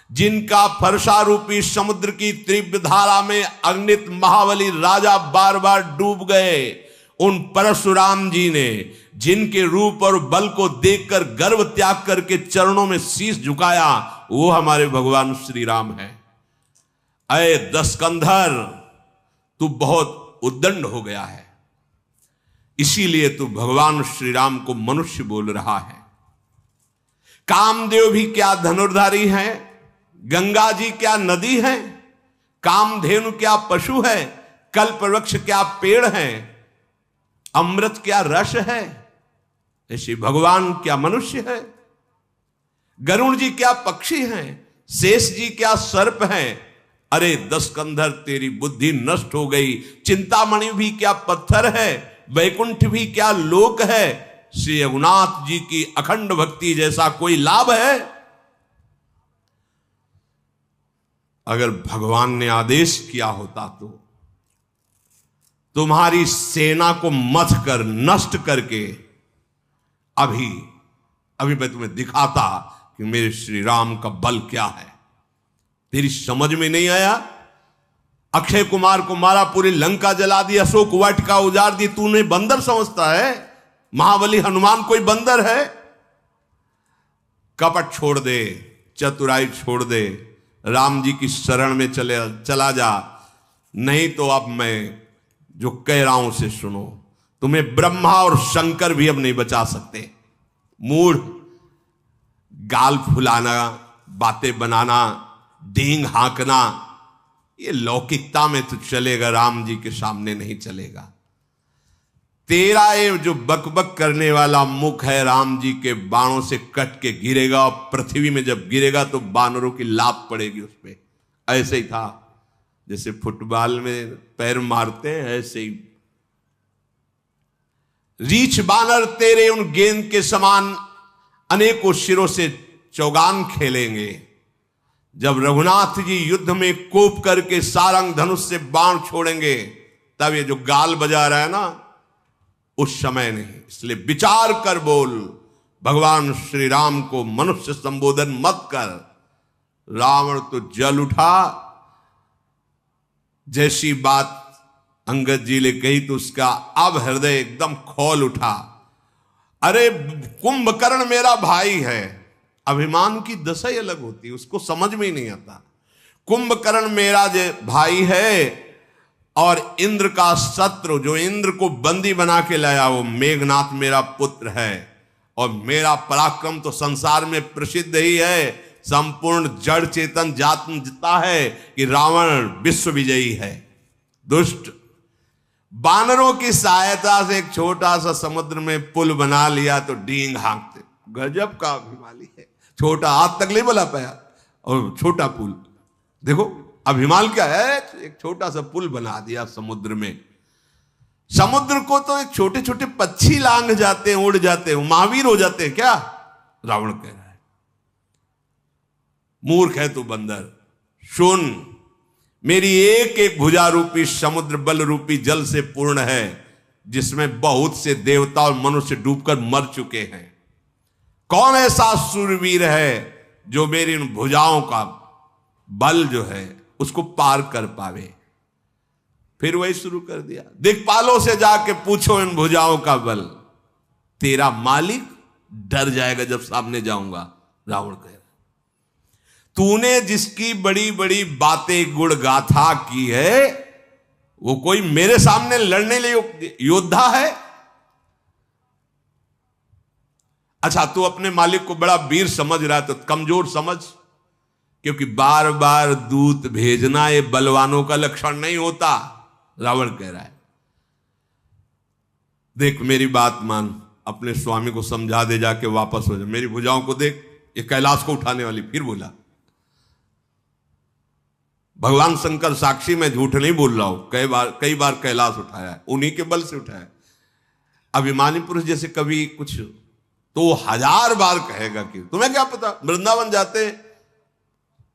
जिनका फरसा रूपी समुद्र की तीव्र धारा में अग्नित महाबली राजा बार बार डूब गए, उन परशुराम जी ने जिनके रूप और बल को देखकर गर्व त्याग करके चरणों में शीश झुकाया, वो हमारे भगवान श्री राम है। अय दशकंधर, तू बहुत उद्दंड हो गया है, इसीलिए तू भगवान श्री राम को मनुष्य बोल रहा है। कामदेव भी क्या धनुर्धारी हैं? गंगा जी क्या नदी है? कामधेनु क्या पशु है? कल्पवृक्ष क्या पेड़ है? अमृत क्या रस है? ऐसे भगवान क्या मनुष्य है? गरुण जी क्या पक्षी हैं? शेष जी क्या सर्प हैं? अरे दशकंधर, तेरी बुद्धि नष्ट हो गई। चिंतामणि भी क्या पत्थर है? वैकुंठ भी क्या लोक है? श्री रघुनाथ जी की अखंड भक्ति जैसा कोई लाभ है? अगर भगवान ने आदेश किया होता तो तुम्हारी सेना को मथ कर नष्ट करके अभी मैं तुम्हें दिखाता कि मेरे श्री राम का बल क्या है। तेरी समझ में नहीं आया? अक्षय कुमार को मारा, पूरी लंका जला दी, अशोक वाटिका उजाड़ दी, तूने बंदर समझता है? महाबली हनुमान कोई बंदर है? कपट छोड़ दे, चतुराई छोड़ दे, राम जी की शरण में चला जा, नहीं तो अब मैं जो कह रहा हूं उसे सुनो। तुम्हें ब्रह्मा और शंकर भी अब नहीं बचा सकते। मूढ़, गाल फुलाना, बातें बनाना, डींग हाँकना, ये लौकिकता में तो चलेगा, राम जी के सामने नहीं चलेगा। तेरा ये जो बकबक करने वाला मुख है, राम जी के बाणों से कट के गिरेगा, और पृथ्वी में जब गिरेगा तो बानरों की लात पड़ेगी उस पे। ऐसे ही था, जैसे फुटबॉल में पैर मारते हैं, ऐसे ही। रीछ बानर तेरे उन गेंद के समान अनेकों शिरों से चौगान खेलेंगे। जब रघुनाथ जी युद्ध में कोप करके सारंग धनुष से बाण छोड़ेंगे, तब ये जो गाल बजा रहा है ना, उस समय नहीं। इसलिए विचार कर बोल, भगवान श्री राम को मनुष्य संबोधन मत कर। रावण तो जल उठा, जैसी बात अंगद जी ने कही तो उसका अब हृदय एकदम खौल उठा। अरे कुंभकर्ण मेरा भाई है। अभिमान की दशा ही अलग होती है, उसको समझ में ही नहीं आता। कुंभकर्ण मेरा जो भाई है, और इंद्र का शत्रु जो इंद्र को बंदी बना के लाया वो मेघनाथ मेरा पुत्र है। और मेरा पराक्रम तो संसार में प्रसिद्ध ही है, संपूर्ण जड़ चेतन जानता है कि रावण विश्व विजयी है। दुष्ट बानरों की सहायता से एक छोटा सा समुद्र में पुल बना लिया तो डींग हाँकते, गजब का अभिमानी है। छोटा हाथ तक नहीं बना पाया और छोटा पुल, देखो अभिमान क्या है, एक छोटा सा पुल बना दिया समुद्र में। समुद्र को तो एक छोटे छोटे पक्षी लांघ जाते हैं, उड़ जाते हैं, महावीर हो जाते हैं क्या, रावण कह रहा है। मूर्ख है तू बंदर, सुन मेरी एक एक भुजा रूपी समुद्र बल रूपी जल से पूर्ण है, जिसमें बहुत से देवता और मनुष्य डूबकर मर चुके हैं। कौन ऐसा सूरवीर है जो मेरी इन भुजाओं का बल जो है उसको पार कर पावे। फिर वही शुरू कर दिया, दिक्पालों से जाके पूछो इन भुजाओं का बल, तेरा मालिक डर जाएगा जब सामने जाऊंगा। रावण कह रहा, तूने जिसकी बड़ी बड़ी बातें गुण गाथा की है वो कोई मेरे सामने लड़ने लिए योद्धा है। अच्छा, तू अपने मालिक को बड़ा वीर समझ रहा है तो कमजोर समझ, क्योंकि बार बार दूत भेजना ये बलवानों का लक्षण नहीं होता। रावण कह रहा है, देख मेरी बात मान, अपने स्वामी को समझा दे, जाके वापस हो जा, मेरी भुजाओं को देख, ये कैलाश को उठाने वाली। फिर बोला, भगवान शंकर साक्षी, मैं झूठ नहीं बोल रहा हूं, कई बार कैलाश उठाया है, उन्हीं के बल से उठाया है। अभिमानी पुरुष जैसे कभी कुछ तो 1000 बार कहेगा कि तुम्हें क्या पता, वृंदावन जाते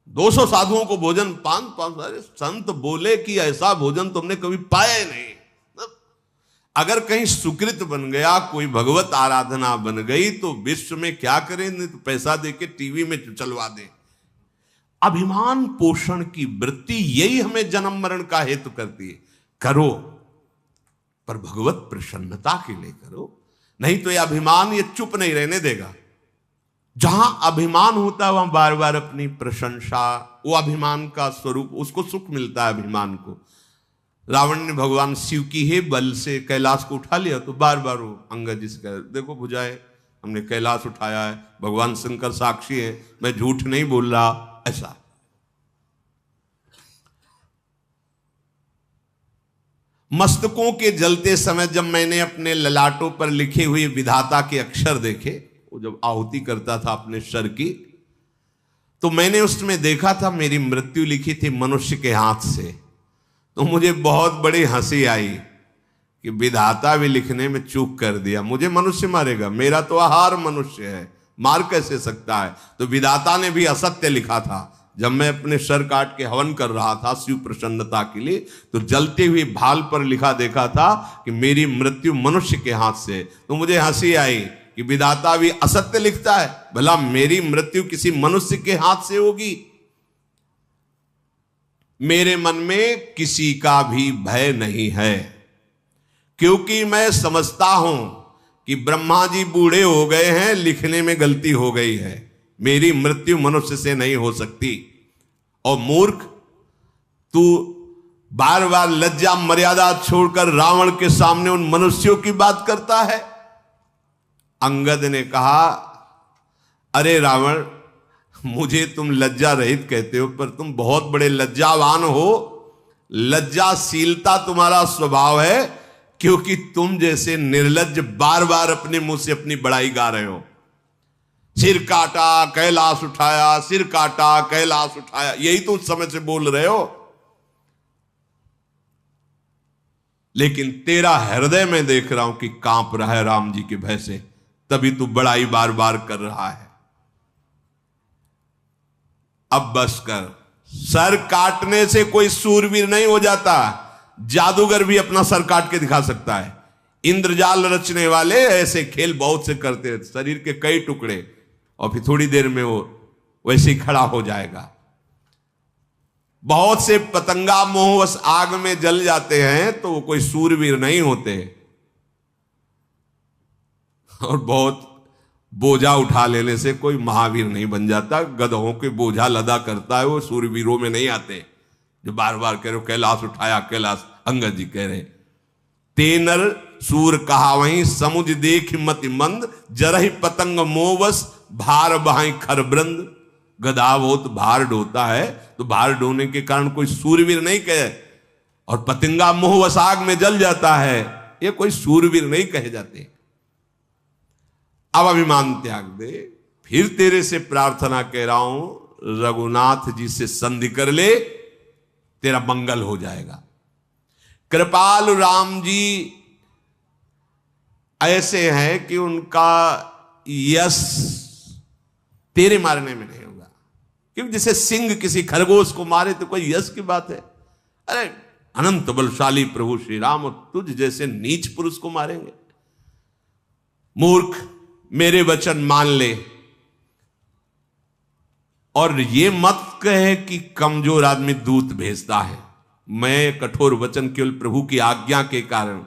200 साधुओं को भोजन, 5 अरे संत बोले कि ऐसा भोजन तुमने कभी पाया ही नहीं। अगर कहीं सुकृत बन गया, कोई भगवत आराधना बन गई तो विश्व में क्या करें, नहीं तो पैसा देके टीवी में चलवा दें। अभिमान पोषण की वृत्ति यही हमें जन्म मरण का हेतु करती है। करो पर भगवत प्रसन्नता के लिए करो, नहीं तो यह अभिमान ये चुप नहीं रहने देगा। जहां अभिमान होता है वहां बार बार अपनी प्रशंसा, वो अभिमान का स्वरूप, उसको सुख मिलता है अभिमान को। रावण ने भगवान शिव की ही बल से कैलाश को उठा लिया तो बार बार वो अंगद जी से कह, देखो भुजाएं, हमने कैलाश उठाया है, भगवान शंकर साक्षी है, मैं झूठ नहीं बोल रहा। ऐसा मस्तकों के जलते समय जब मैंने अपने ललाटों पर लिखे हुए विधाता के अक्षर देखे, वो जब आहुति करता था अपने सर की, तो मैंने उसमें देखा था मेरी मृत्यु लिखी थी मनुष्य के हाथ से। तो मुझे बहुत बड़ी हंसी आई कि विधाता भी लिखने में चूक कर दिया, मुझे मनुष्य मारेगा, मेरा तो आहार मनुष्य है, मार कैसे सकता है। तो विधाता ने भी असत्य लिखा था। जब मैं अपने सर काट के हवन कर रहा था शिव प्रसन्नता के लिए, तो जलते हुए भाल पर लिखा देखा था कि मेरी मृत्यु मनुष्य के हाथ से। तो मुझे हंसी आई कि विधाता भी असत्य लिखता है, भला मेरी मृत्यु किसी मनुष्य के हाथ से होगी। मेरे मन में किसी का भी भय नहीं है, क्योंकि मैं समझता हूं कि ब्रह्मा जी बूढ़े हो गए हैं, लिखने में गलती हो गई है, मेरी मृत्यु मनुष्य से नहीं हो सकती। और मूर्ख, तू बार बार लज्जा मर्यादा छोड़कर रावण के सामने उन मनुष्यों की बात करता है। अंगद ने कहा, अरे रावण, मुझे तुम लज्जा रहित कहते हो, पर तुम बहुत बड़े लज्जावान हो। लज्जाशीलता तुम्हारा स्वभाव है, क्योंकि तुम जैसे निर्लज्ज बार बार अपने मुंह से अपनी बड़ाई गा रहे हो। सिर काटा कैलाश उठाया, सिर काटा कैलाश उठाया, यही तो उस समय से बोल रहे हो। लेकिन तेरा हृदय में देख रहा हूं कि कांप रहा है राम जी के भय से, तभी तू बड़ाई बार बार कर रहा है। अब बस कर, सर काटने से कोई सूरवीर नहीं हो जाता, जादूगर भी अपना सर काट के दिखा सकता है। इंद्रजाल रचने वाले ऐसे खेल बहुत से करते हैं, शरीर के कई टुकड़े, और फिर थोड़ी देर में वो वैसे ही खड़ा हो जाएगा। बहुत से पतंगा मोहवश आग में जल जाते हैं तो वो कोई सूरवीर नहीं होते। और बहुत बोझा उठा लेने से कोई महावीर नहीं बन जाता। गधों के बोझा लदा करता है वो सूरवीरों में नहीं आते, जो बार बार कह रहे हो कैलाश उठाया कैलाश। अंगद जी कह रहे, तेनर सूर कहा वहीं समुझ देख मति मंद, जरहि पतंग मोवस भार बहाई खरबृंद। गधा बहुत भार ढोता है, तो भार ढोने के कारण कोई सूरवीर नहीं कहे, और पतंगा मोहवस आग में जल जाता है, ये कोई सूरवीर नहीं कहे जाते। अब अभिमान त्याग दे, फिर तेरे से प्रार्थना कह रहा हूं, रघुनाथ जी से संधि कर ले, तेरा मंगल हो जाएगा। कृपाल राम जी ऐसे हैं कि उनका यश तेरे मारने में नहीं होगा, क्योंकि जैसे सिंह किसी खरगोश को मारे तो कोई यश की बात है। अरे अनंत बलशाली प्रभु श्री राम और तुझ जैसे नीच पुरुष को मारेंगे? मूर्ख, मेरे वचन मान ले, और ये मत कहे कि कमजोर आदमी दूत भेजता है। मैं कठोर वचन केवल प्रभु की आज्ञा के कारण,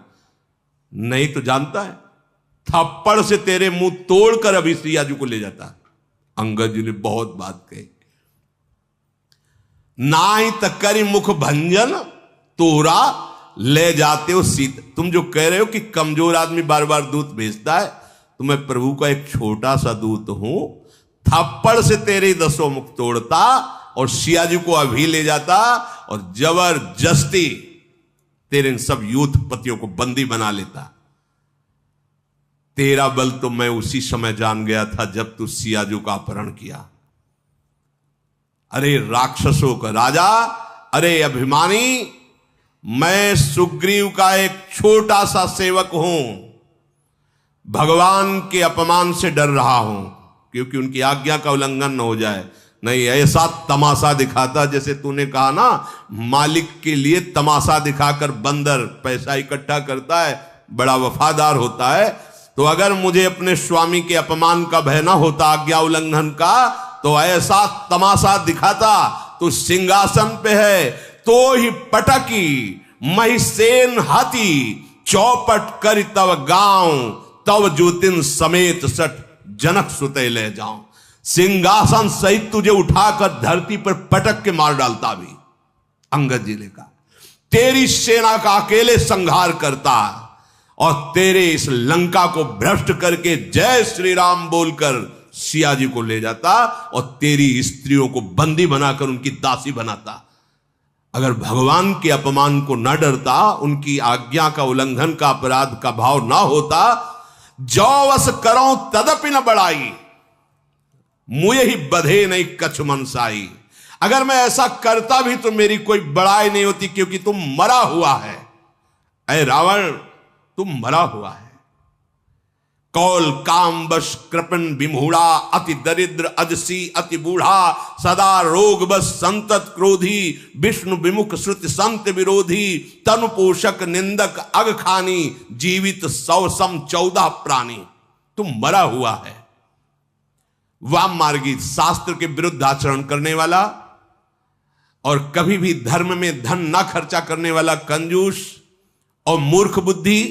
नहीं तो जानता है थप्पड़ से तेरे मुंह तोड़कर अभी सिया जी को ले जाता। अंगद जी ने बहुत बात कही, ना ही तकरी मुख भंजन तोरा ले जाते हो सीत। तुम जो कह रहे हो कि कमजोर आदमी बार बार दूत भेजता है, तो मैं प्रभु का एक छोटा सा दूत हूं, थप्पड़ से तेरे 10 मुख तोड़ता और सिया जी को अभी ले जाता और जबरदस्ती तेरे इन सब यूथपतियों को बंदी बना लेता। तेरा बल तो मैं उसी समय जान गया था जब तू सिया जी का अपहरण किया। अरे राक्षसों का राजा, अरे अभिमानी, मैं सुग्रीव का एक छोटा सा सेवक हूं, भगवान के अपमान से डर रहा हूं, क्योंकि उनकी आज्ञा का उल्लंघन न हो जाए। नहीं, ऐसा तमाशा दिखाता, जैसे तूने कहा ना, मालिक के लिए तमाशा दिखाकर बंदर पैसा इकट्ठा करता है, बड़ा वफादार होता है। तो अगर मुझे अपने स्वामी के अपमान का भय ना होता, आज्ञा उल्लंघन का, तो ऐसा तमाशा दिखाता। तो सिंहासन पे है तो ही पटकी, महिसेन हाथी चौपट कर तव गांव, तव ज्योतिन समेत सठ जनक सुते ले जाऊं। सिंहासन सहित तुझे उठाकर धरती पर पटक के मार डालता। भी अंगद जी ने कहा, तेरी सेना का अकेले संहार करता और तेरे इस लंका को भ्रष्ट करके जय श्री राम बोलकर सिया जी को ले जाता और तेरी स्त्रियों को बंदी बनाकर उनकी दासी बनाता। अगर भगवान के अपमान को न डरता, उनकी आज्ञा का उल्लंघन का अपराध का भाव ना होता, जो वस करो तदपि न बढ़ाई, मुझे ही बधे नहीं कछ मनसाई। अगर मैं ऐसा करता भी तो मेरी कोई बड़ाई नहीं होती, क्योंकि तुम मरा हुआ है। ऐ रावण, तुम मरा हुआ है। कौल काम बश कृपण विमूढ़ा, अति दरिद्र अजसी अति बूढ़ा, सदा रोग बस संतत क्रोधी, विष्णु विमुख श्रुति संत विरोधी, तनु पोषक निंदक अग खानी, जीवित 100 सम 14 प्राणी। तुम मरा हुआ है। वाम मार्गी, शास्त्र के विरुद्ध आचरण करने वाला और कभी भी धर्म में धन ना खर्चा करने वाला कंजूस और मूर्ख बुद्धि,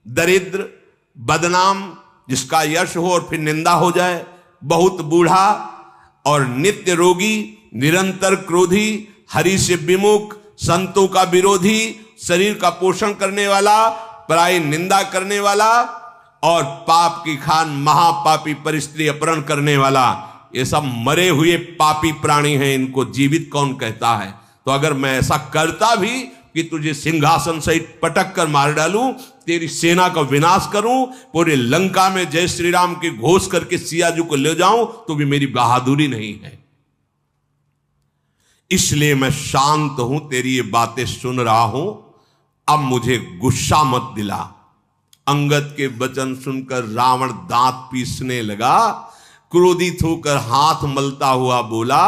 दरिद्र, बदनाम, जिसका यश हो और फिर निंदा हो जाए, बहुत बूढ़ा और नित्य रोगी, निरंतर क्रोधी, हरि से विमुख, संतों का विरोधी, शरीर का पोषण करने वाला, पराई निंदा करने वाला और पाप की खान महापापी परिस्त्री अपहरण करने वाला, ये सब मरे हुए पापी प्राणी हैं। इनको जीवित कौन कहता है? तो अगर मैं ऐसा करता भी कि तुझे सिंहासन सहित पटक कर मार डालूं, तेरी सेना का विनाश करूं, पूरे लंका में जय श्री राम के घोष करके सिया जी को ले जाऊं, तो भी मेरी बहादुरी नहीं है। इसलिए मैं शांत हूं, तेरी ये बातें सुन रहा हूं। अब मुझे गुस्सा मत दिला। अंगद के वचन सुनकर रावण दांत पीसने लगा, क्रोधित होकर हाथ मलता हुआ बोला,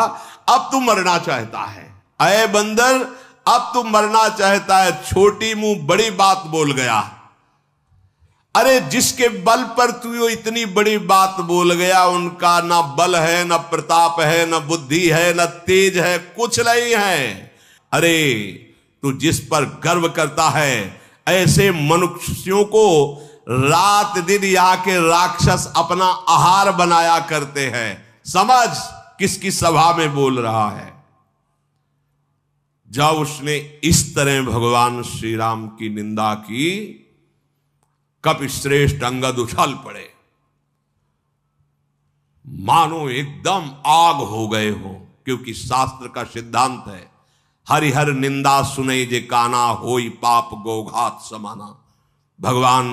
अब तू मरना चाहता है? अय बंदर, अब तू मरना चाहता है? छोटी मुंह बड़ी बात बोल गया। अरे जिसके बल पर तू इतनी बड़ी बात बोल गया, उनका ना बल है, ना प्रताप है, ना बुद्धि है, ना तेज है, कुछ नहीं है। अरे तू जिस पर गर्व करता है, ऐसे मनुष्यों को रात दिन यहाँ के राक्षस अपना आहार बनाया करते हैं। समझ किसकी सभा में बोल रहा है। जब उसने इस तरह भगवान श्री राम की निंदा की, कपिश्रेष्ठ अंगद उछल पड़े, मानो एकदम आग हो गए हो। क्योंकि शास्त्र का सिद्धांत है, हरिहर निंदा सुने जे काना, होई पाप गोघात समाना। भगवान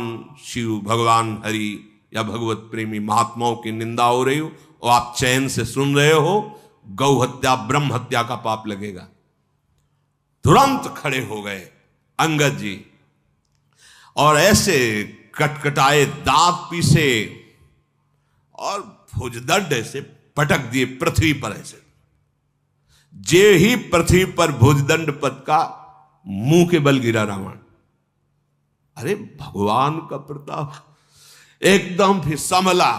शिव, भगवान हरि या भगवत प्रेमी महात्माओं की निंदा हो रही हो और आप चैन से सुन रहे हो, गौ हत्या ब्रह्म हत्या का पाप लगेगा। तुरंत खड़े हो गए अंगद जी और ऐसे कटकटाए, दांत पीसे और भुजदंड ऐसे पटक दिए पृथ्वी पर। ऐसे जे ही पृथ्वी पर भुजदंड पटका, मुंह के बल गिरा रावण। अरे भगवान का प्रताप एकदम फिर संभला।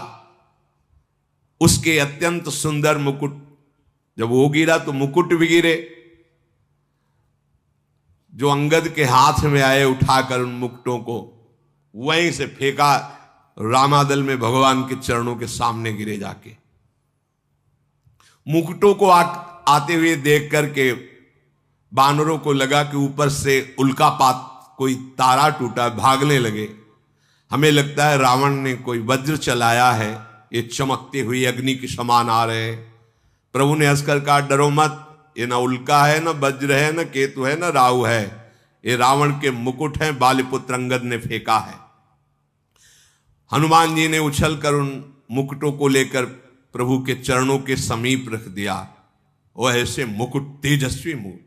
उसके अत्यंत सुंदर मुकुट, जब वो गिरा तो मुकुट भी गिरे, जो अंगद के हाथ में आए, उठाकर उन मुकुटों को वहीं से फेंका, रामादल में भगवान के चरणों के सामने गिरे जाके। मुकुटों को आते हुए देख करके बानरों को लगा कि ऊपर से उल्कापात, कोई तारा टूटा, भागने लगे। हमें लगता है रावण ने कोई वज्र चलाया है, ये चमकते हुए अग्नि के समान आ रहे हैं। प्रभु ने हंसकर कहा, डरो मत, ये ना उल्का है, ना वज्र है, ना केतु है, ना राहु है, ये रावण के मुकुट हैं, बालीपुत्र अंगद ने फेंका है। हनुमान जी ने उछलकर उन मुकुटों को लेकर प्रभु के चरणों के समीप रख दिया। वो ऐसे मुकुट, तेजस्वी मुकुट।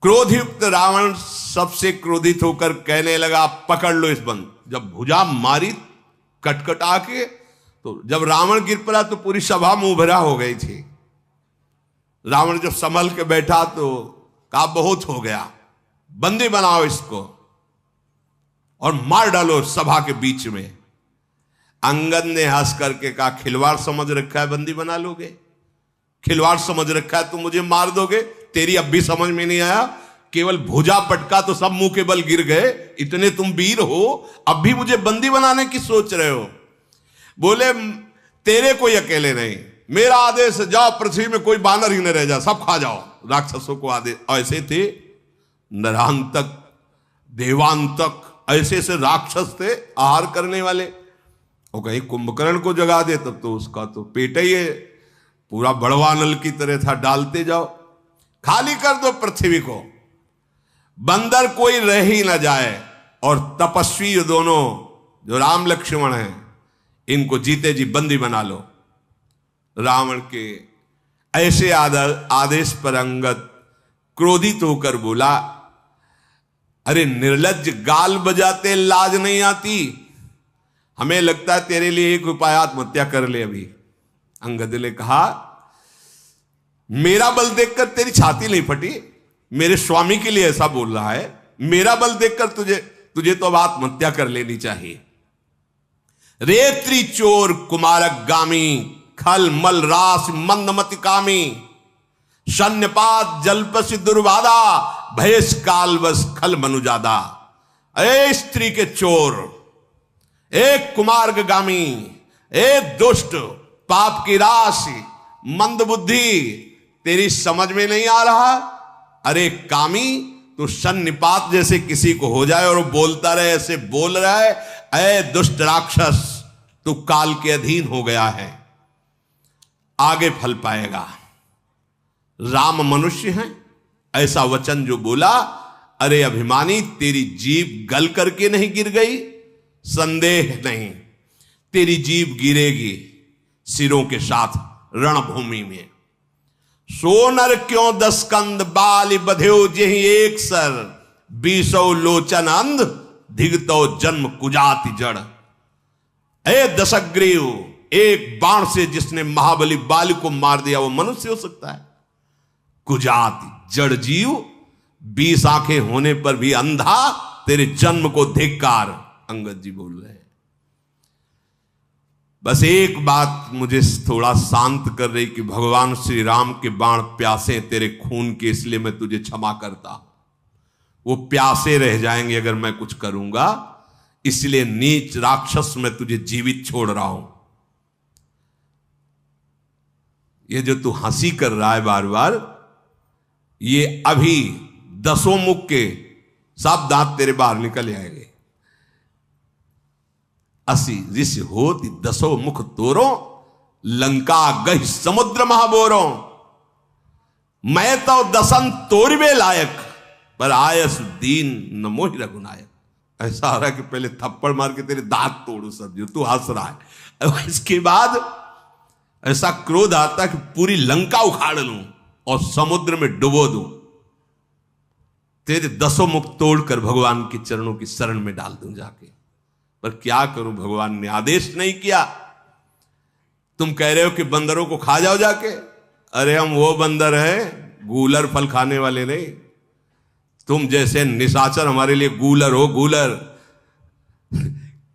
क्रोधयुक्त रावण सबसे क्रोधित होकर कहने लगा, पकड़ लो इस बंद। जब भुजा मारी कटकटा के, तो जब रावण गिर पड़ा तो पूरी सभा मुंहभरा हो गई थी। रावण जब संभल के बैठा तो कहा, बहुत हो गया, बंदी बनाओ इसको और मार डालो सभा के बीच में। अंगद ने हंस करके कहा, खिलवाड़ समझ रखा है, बंदी बना लोगे? खिलवाड़ समझ रखा है, तुम मुझे मार दोगे? तेरी अब भी समझ में नहीं आया? केवल भुजा पटका तो सब मुंह के बल गिर गए, इतने तुम वीर हो, अब भी मुझे बंदी बनाने की सोच रहे हो? बोले, तेरे कोई अकेले नहीं, मेरा आदेश, जाओ पृथ्वी में कोई बानर ही न रह जा, सब खा जाओ। राक्षसों को आदेश। ऐसे थे नरांतक, देवांतक, ऐसे से राक्षस थे आहार करने वाले। और कहीं कुंभकर्ण को जगा दे तब तो उसका तो पेट ही है, पूरा बड़वानल की तरह था, डालते जाओ, खाली कर दो पृथ्वी को, बंदर कोई रह ही ना जाए। और तपस्वी दोनों जो राम लक्ष्मण हैं, इनको जीते जी बंदी बना लो। रावण के ऐसे आदेश पर अंगद क्रोधित होकर बोला, अरे निर्लज्ज, गाल बजाते लाज नहीं आती? हमें लगता है तेरे लिए एक उपाय, आत्महत्या कर ले अभी। अंगद ने कहा, मेरा बल देखकर तेरी छाती नहीं फटी? मेरे स्वामी के लिए ऐसा बोल रहा है? मेरा बल देखकर तुझे तो अब आत्महत्या कर लेनी चाहिए। रेत्री चोर कुमारक गामी, खल मल रास मंदमति कामी, शन्यपात जलपसि दुर्बाधा, भयस कालवश खल मनुजादा। ए स्त्री के चोर, एक कुमार्गामी, एक दुष्ट, पाप की राशि, मंद बुद्धि, तेरी समझ में नहीं आ रहा? अरे कामी, तो सन्निपात जैसे किसी को हो जाए और वो बोलता रहे, ऐसे बोल रहा है, ऐ दुष्ट राक्षस, तू काल के अधीन हो गया है, आगे फल पाएगा। राम मनुष्य हैं, ऐसा वचन जो बोला, अरे अभिमानी, तेरी जीभ गल करके नहीं गिर गई? संदेह नहीं, तेरी जीभ गिरेगी सिरों के साथ रणभूमि में। सोनर क्यों 10 कंद, बाल बध्यो जेहि एक सर, 20 लोचन अंध, धिगतो जन्म कुजाति जड़। ए दशग्रीव, एक बाण से जिसने महाबली बाली को मार दिया वो मनुष्य हो सकता है? कुजाति जड़ जीव, 20 आंखें होने पर भी अंधा, तेरे जन्म को धिक्कार। अंगद जी बोल रहे हैं। बस एक बात मुझे थोड़ा शांत कर रही कि भगवान श्री राम के बाण प्यासे तेरे खून के, इसलिए मैं तुझे क्षमा करता हूं। वो प्यासे रह जाएंगे अगर मैं कुछ करूंगा, इसलिए नीच राक्षस मैं तुझे जीवित छोड़ रहा हूं। ये जो तू हंसी कर रहा है बार बार, ये अभी 10 मुख के सब दांत तेरे बाहर निकल आएंगे। असी जिस होती 10 मुख तोरो, लंका गही समुद्र महाबोरो। मैं तो 10 तोरवे लायक, पर आयस दीन न मोहि रघुनायक। ऐसा आ रहा है कि पहले थप्पड़ मार के तेरे दांत तोड़ू सब्जी, तू हंस रहा है। इसके बाद ऐसा क्रोध आता है कि पूरी लंका उखाड़ लूं और समुद्र में डुबो दूं, तेरे 10 मुख तोड़कर भगवान के चरणों की शरण में डाल दूं जाके। पर क्या करूं, भगवान ने आदेश नहीं किया। तुम कह रहे हो कि बंदरों को खा जाओ जाके। अरे हम वो बंदर हैं, गूलर फल खाने वाले नहीं। तुम जैसे निशाचर हमारे लिए गूलर हो, गूलर।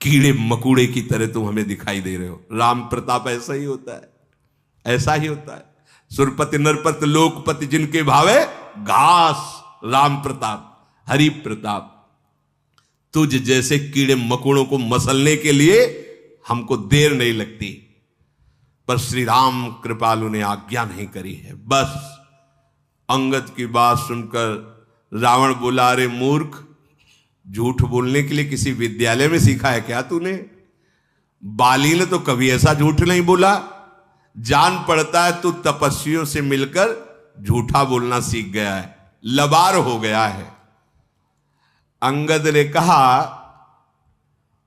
कीड़े मकुड़े की तरह तुम हमें दिखाई दे रहे हो। राम प्रताप ऐसा ही होता है, ऐसा ही होता है। सुरपति नरपति लोकपति जिनके भावे घास। राम प्रताप, हरि प्रताप। तुझ जैसे कीड़े मकोड़ों को मसलने के लिए हमको देर नहीं लगती, पर श्री राम कृपालु ने आज्ञा नहीं करी है। बस अंगद की बात सुनकर रावण बोला, अरे मूर्ख, झूठ बोलने के लिए किसी विद्यालय में सीखा है क्या तूने? बाली ने तो कभी ऐसा झूठ नहीं बोला। जान पड़ता है तू तपस्वियों से मिलकर झूठा बोलना सीख गया है, लबार हो गया है। अंगद ने कहा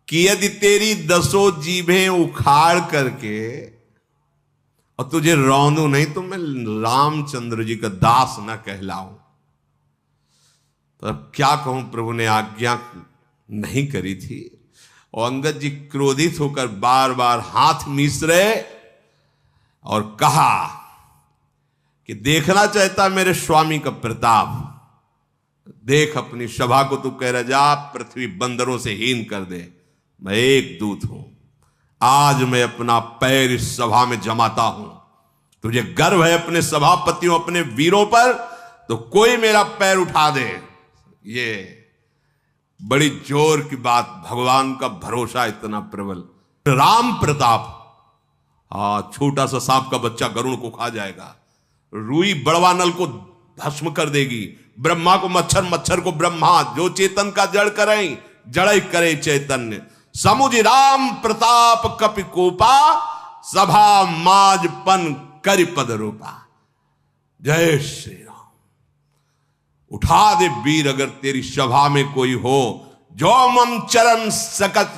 कि यदि तेरी 10 जीभें उखाड़ करके और तुझे रौंदू नहीं तो मैं रामचंद्र जी का दास न कहलाऊं। तो अब क्या कहूं, प्रभु ने आज्ञा नहीं करी थी। और अंगद जी क्रोधित होकर बार बार हाथ मीस रहे और कहा कि देखना चाहता मेरे स्वामी का प्रताप, देख अपनी सभा को तू कह रहा जा पृथ्वी बंदरों से हीन कर दे। मैं एक दूत हूं, आज मैं अपना पैर इस सभा में जमाता हूं। तुझे गर्व है अपने सभापतियों, अपने वीरों पर, तो कोई मेरा पैर उठा दे। ये बड़ी जोर की बात, भगवान का भरोसा इतना प्रबल। राम प्रताप, छोटा सा सांप का बच्चा गरुड़ को खा जाएगा, रुई बड़वानल को भस्म कर देगी, ब्रह्मा को मच्छर, मच्छर को ब्रह्मा, जो चेतन का जड़ करें जड़ करे चैतन्य। समुझ राम प्रताप कपि कोपा, सभा माजपन करि पद रूपा। जय श्री राम। उठा दे वीर अगर तेरी सभा में कोई हो, जो मम चरण सकत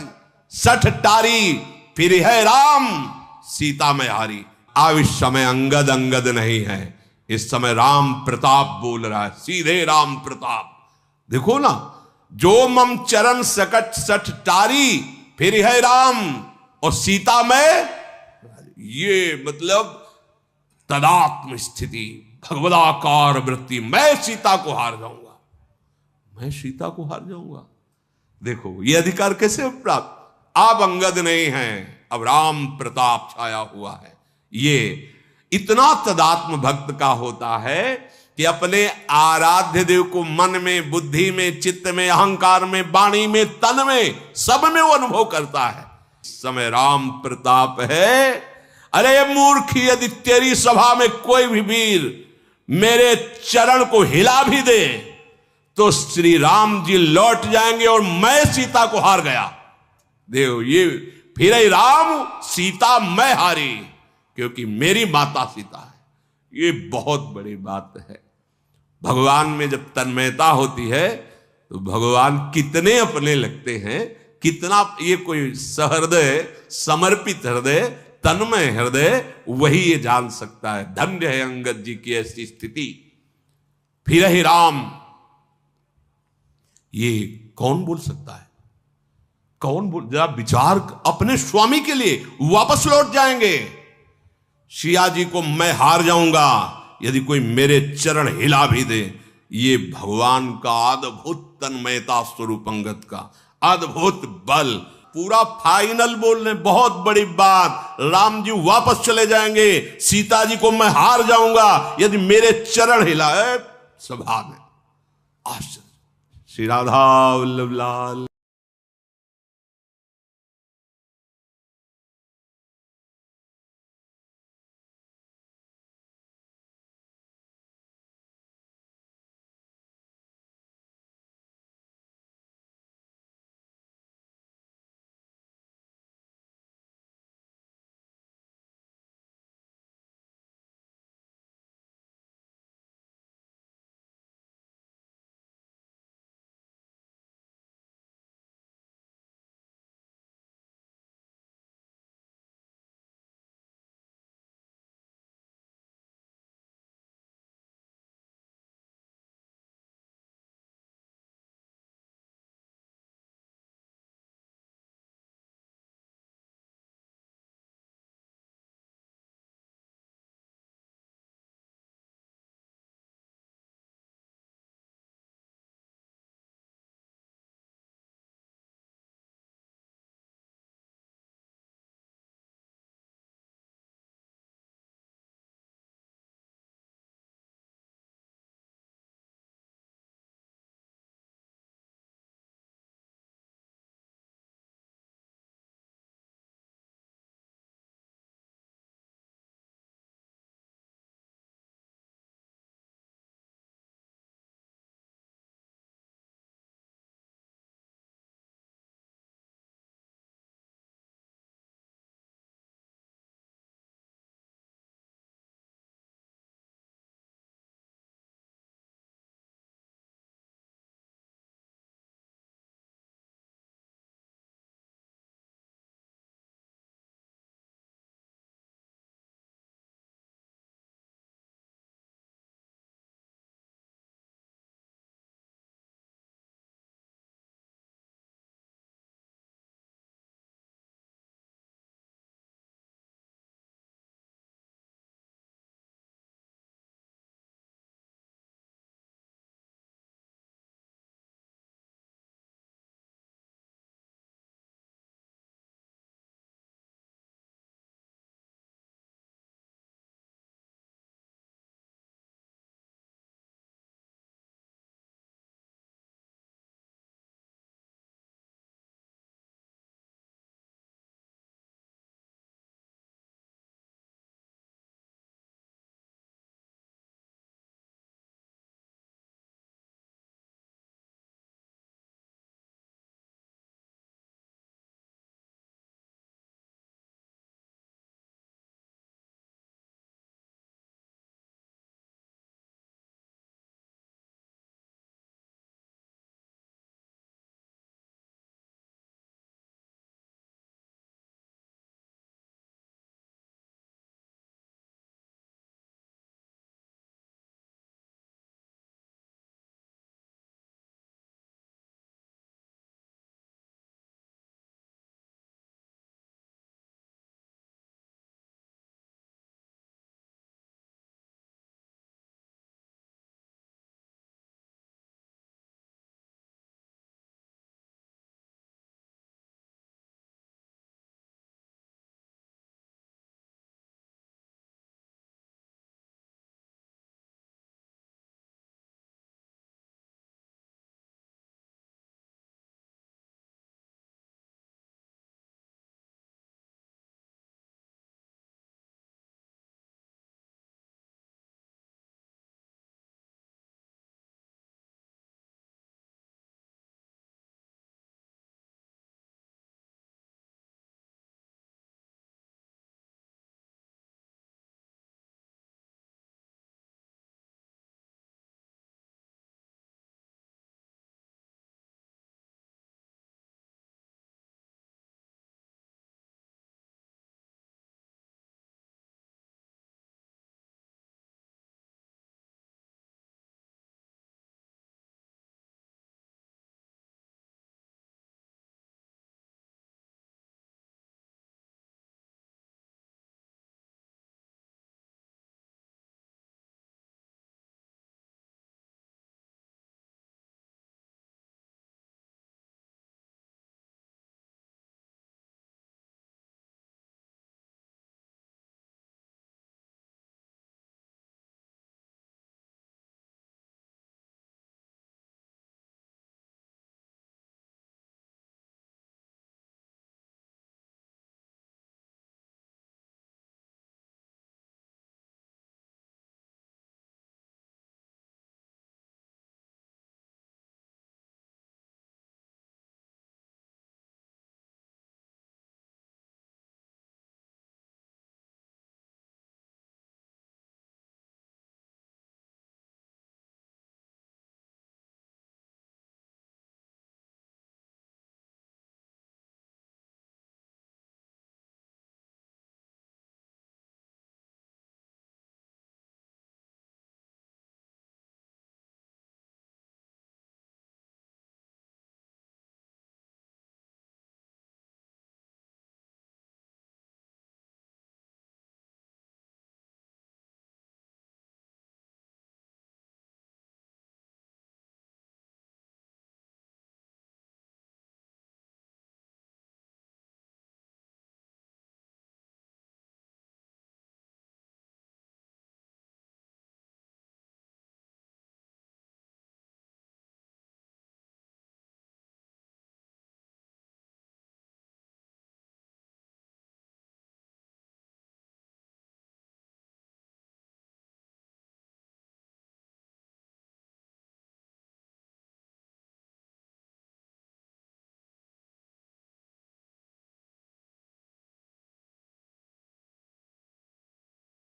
सठ टारी, फिर है राम सीता में हारी। अब इस समय अंगद अंगद नहीं है, इस समय राम प्रताप बोल रहा है, सीधे राम प्रताप। देखो ना, जो मम चरण सकट सठ टारी, फिर है राम और सीता में, ये मतलब तदात्म स्थिति, भगवदाकार वृत्ति। मैं सीता को हार जाऊंगा, मैं सीता को हार जाऊंगा। देखो ये अधिकार कैसे प्राप्त? अब अंगद नहीं है, अब राम प्रताप छाया हुआ है। ये इतना तदात्म भक्त का होता है कि अपने आराध्य देव को मन में, बुद्धि में, चित्त में, अहंकार में, वाणी में, तन में, सब में वो अनुभव करता है। इस समय राम प्रताप है। अरे मूर्ख, यदि तेरी सभा में कोई भी वीर मेरे चरण को हिला भी दे तो श्री राम जी लौट जाएंगे और मैं सीता को हार गया। देखो ये फिर ही राम सीता मैं हारी, क्योंकि मेरी माता सीता है। ये बहुत बड़ी बात है। भगवान में जब तन्मयता होती है तो भगवान कितने अपने लगते हैं, कितना ये कोई सहृदय, समर्पित हृदय, तन्मय हृदय, वही ये जान सकता है। धन्य है अंगद जी की ऐसी स्थिति। फिर ही राम, ये कौन बोल सकता है? कौन बोल? जरा विचार, अपने स्वामी के लिए वापस लौट जाएंगे। सिया जी को मैं हार जाऊंगा यदि कोई मेरे चरण हिला भी दे। ये भगवान का अद्भुत तन्मयता स्वरूप, अंगद का अद्भुत बल। पूरा फाइनल बोल रहे, बहुत बड़ी बात। राम जी वापस चले जाएंगे, सीता जी को मैं हार जाऊंगा यदि मेरे चरण हिलाए। सभा में आश्चर्य। श्री राधा वल्लभ लाल।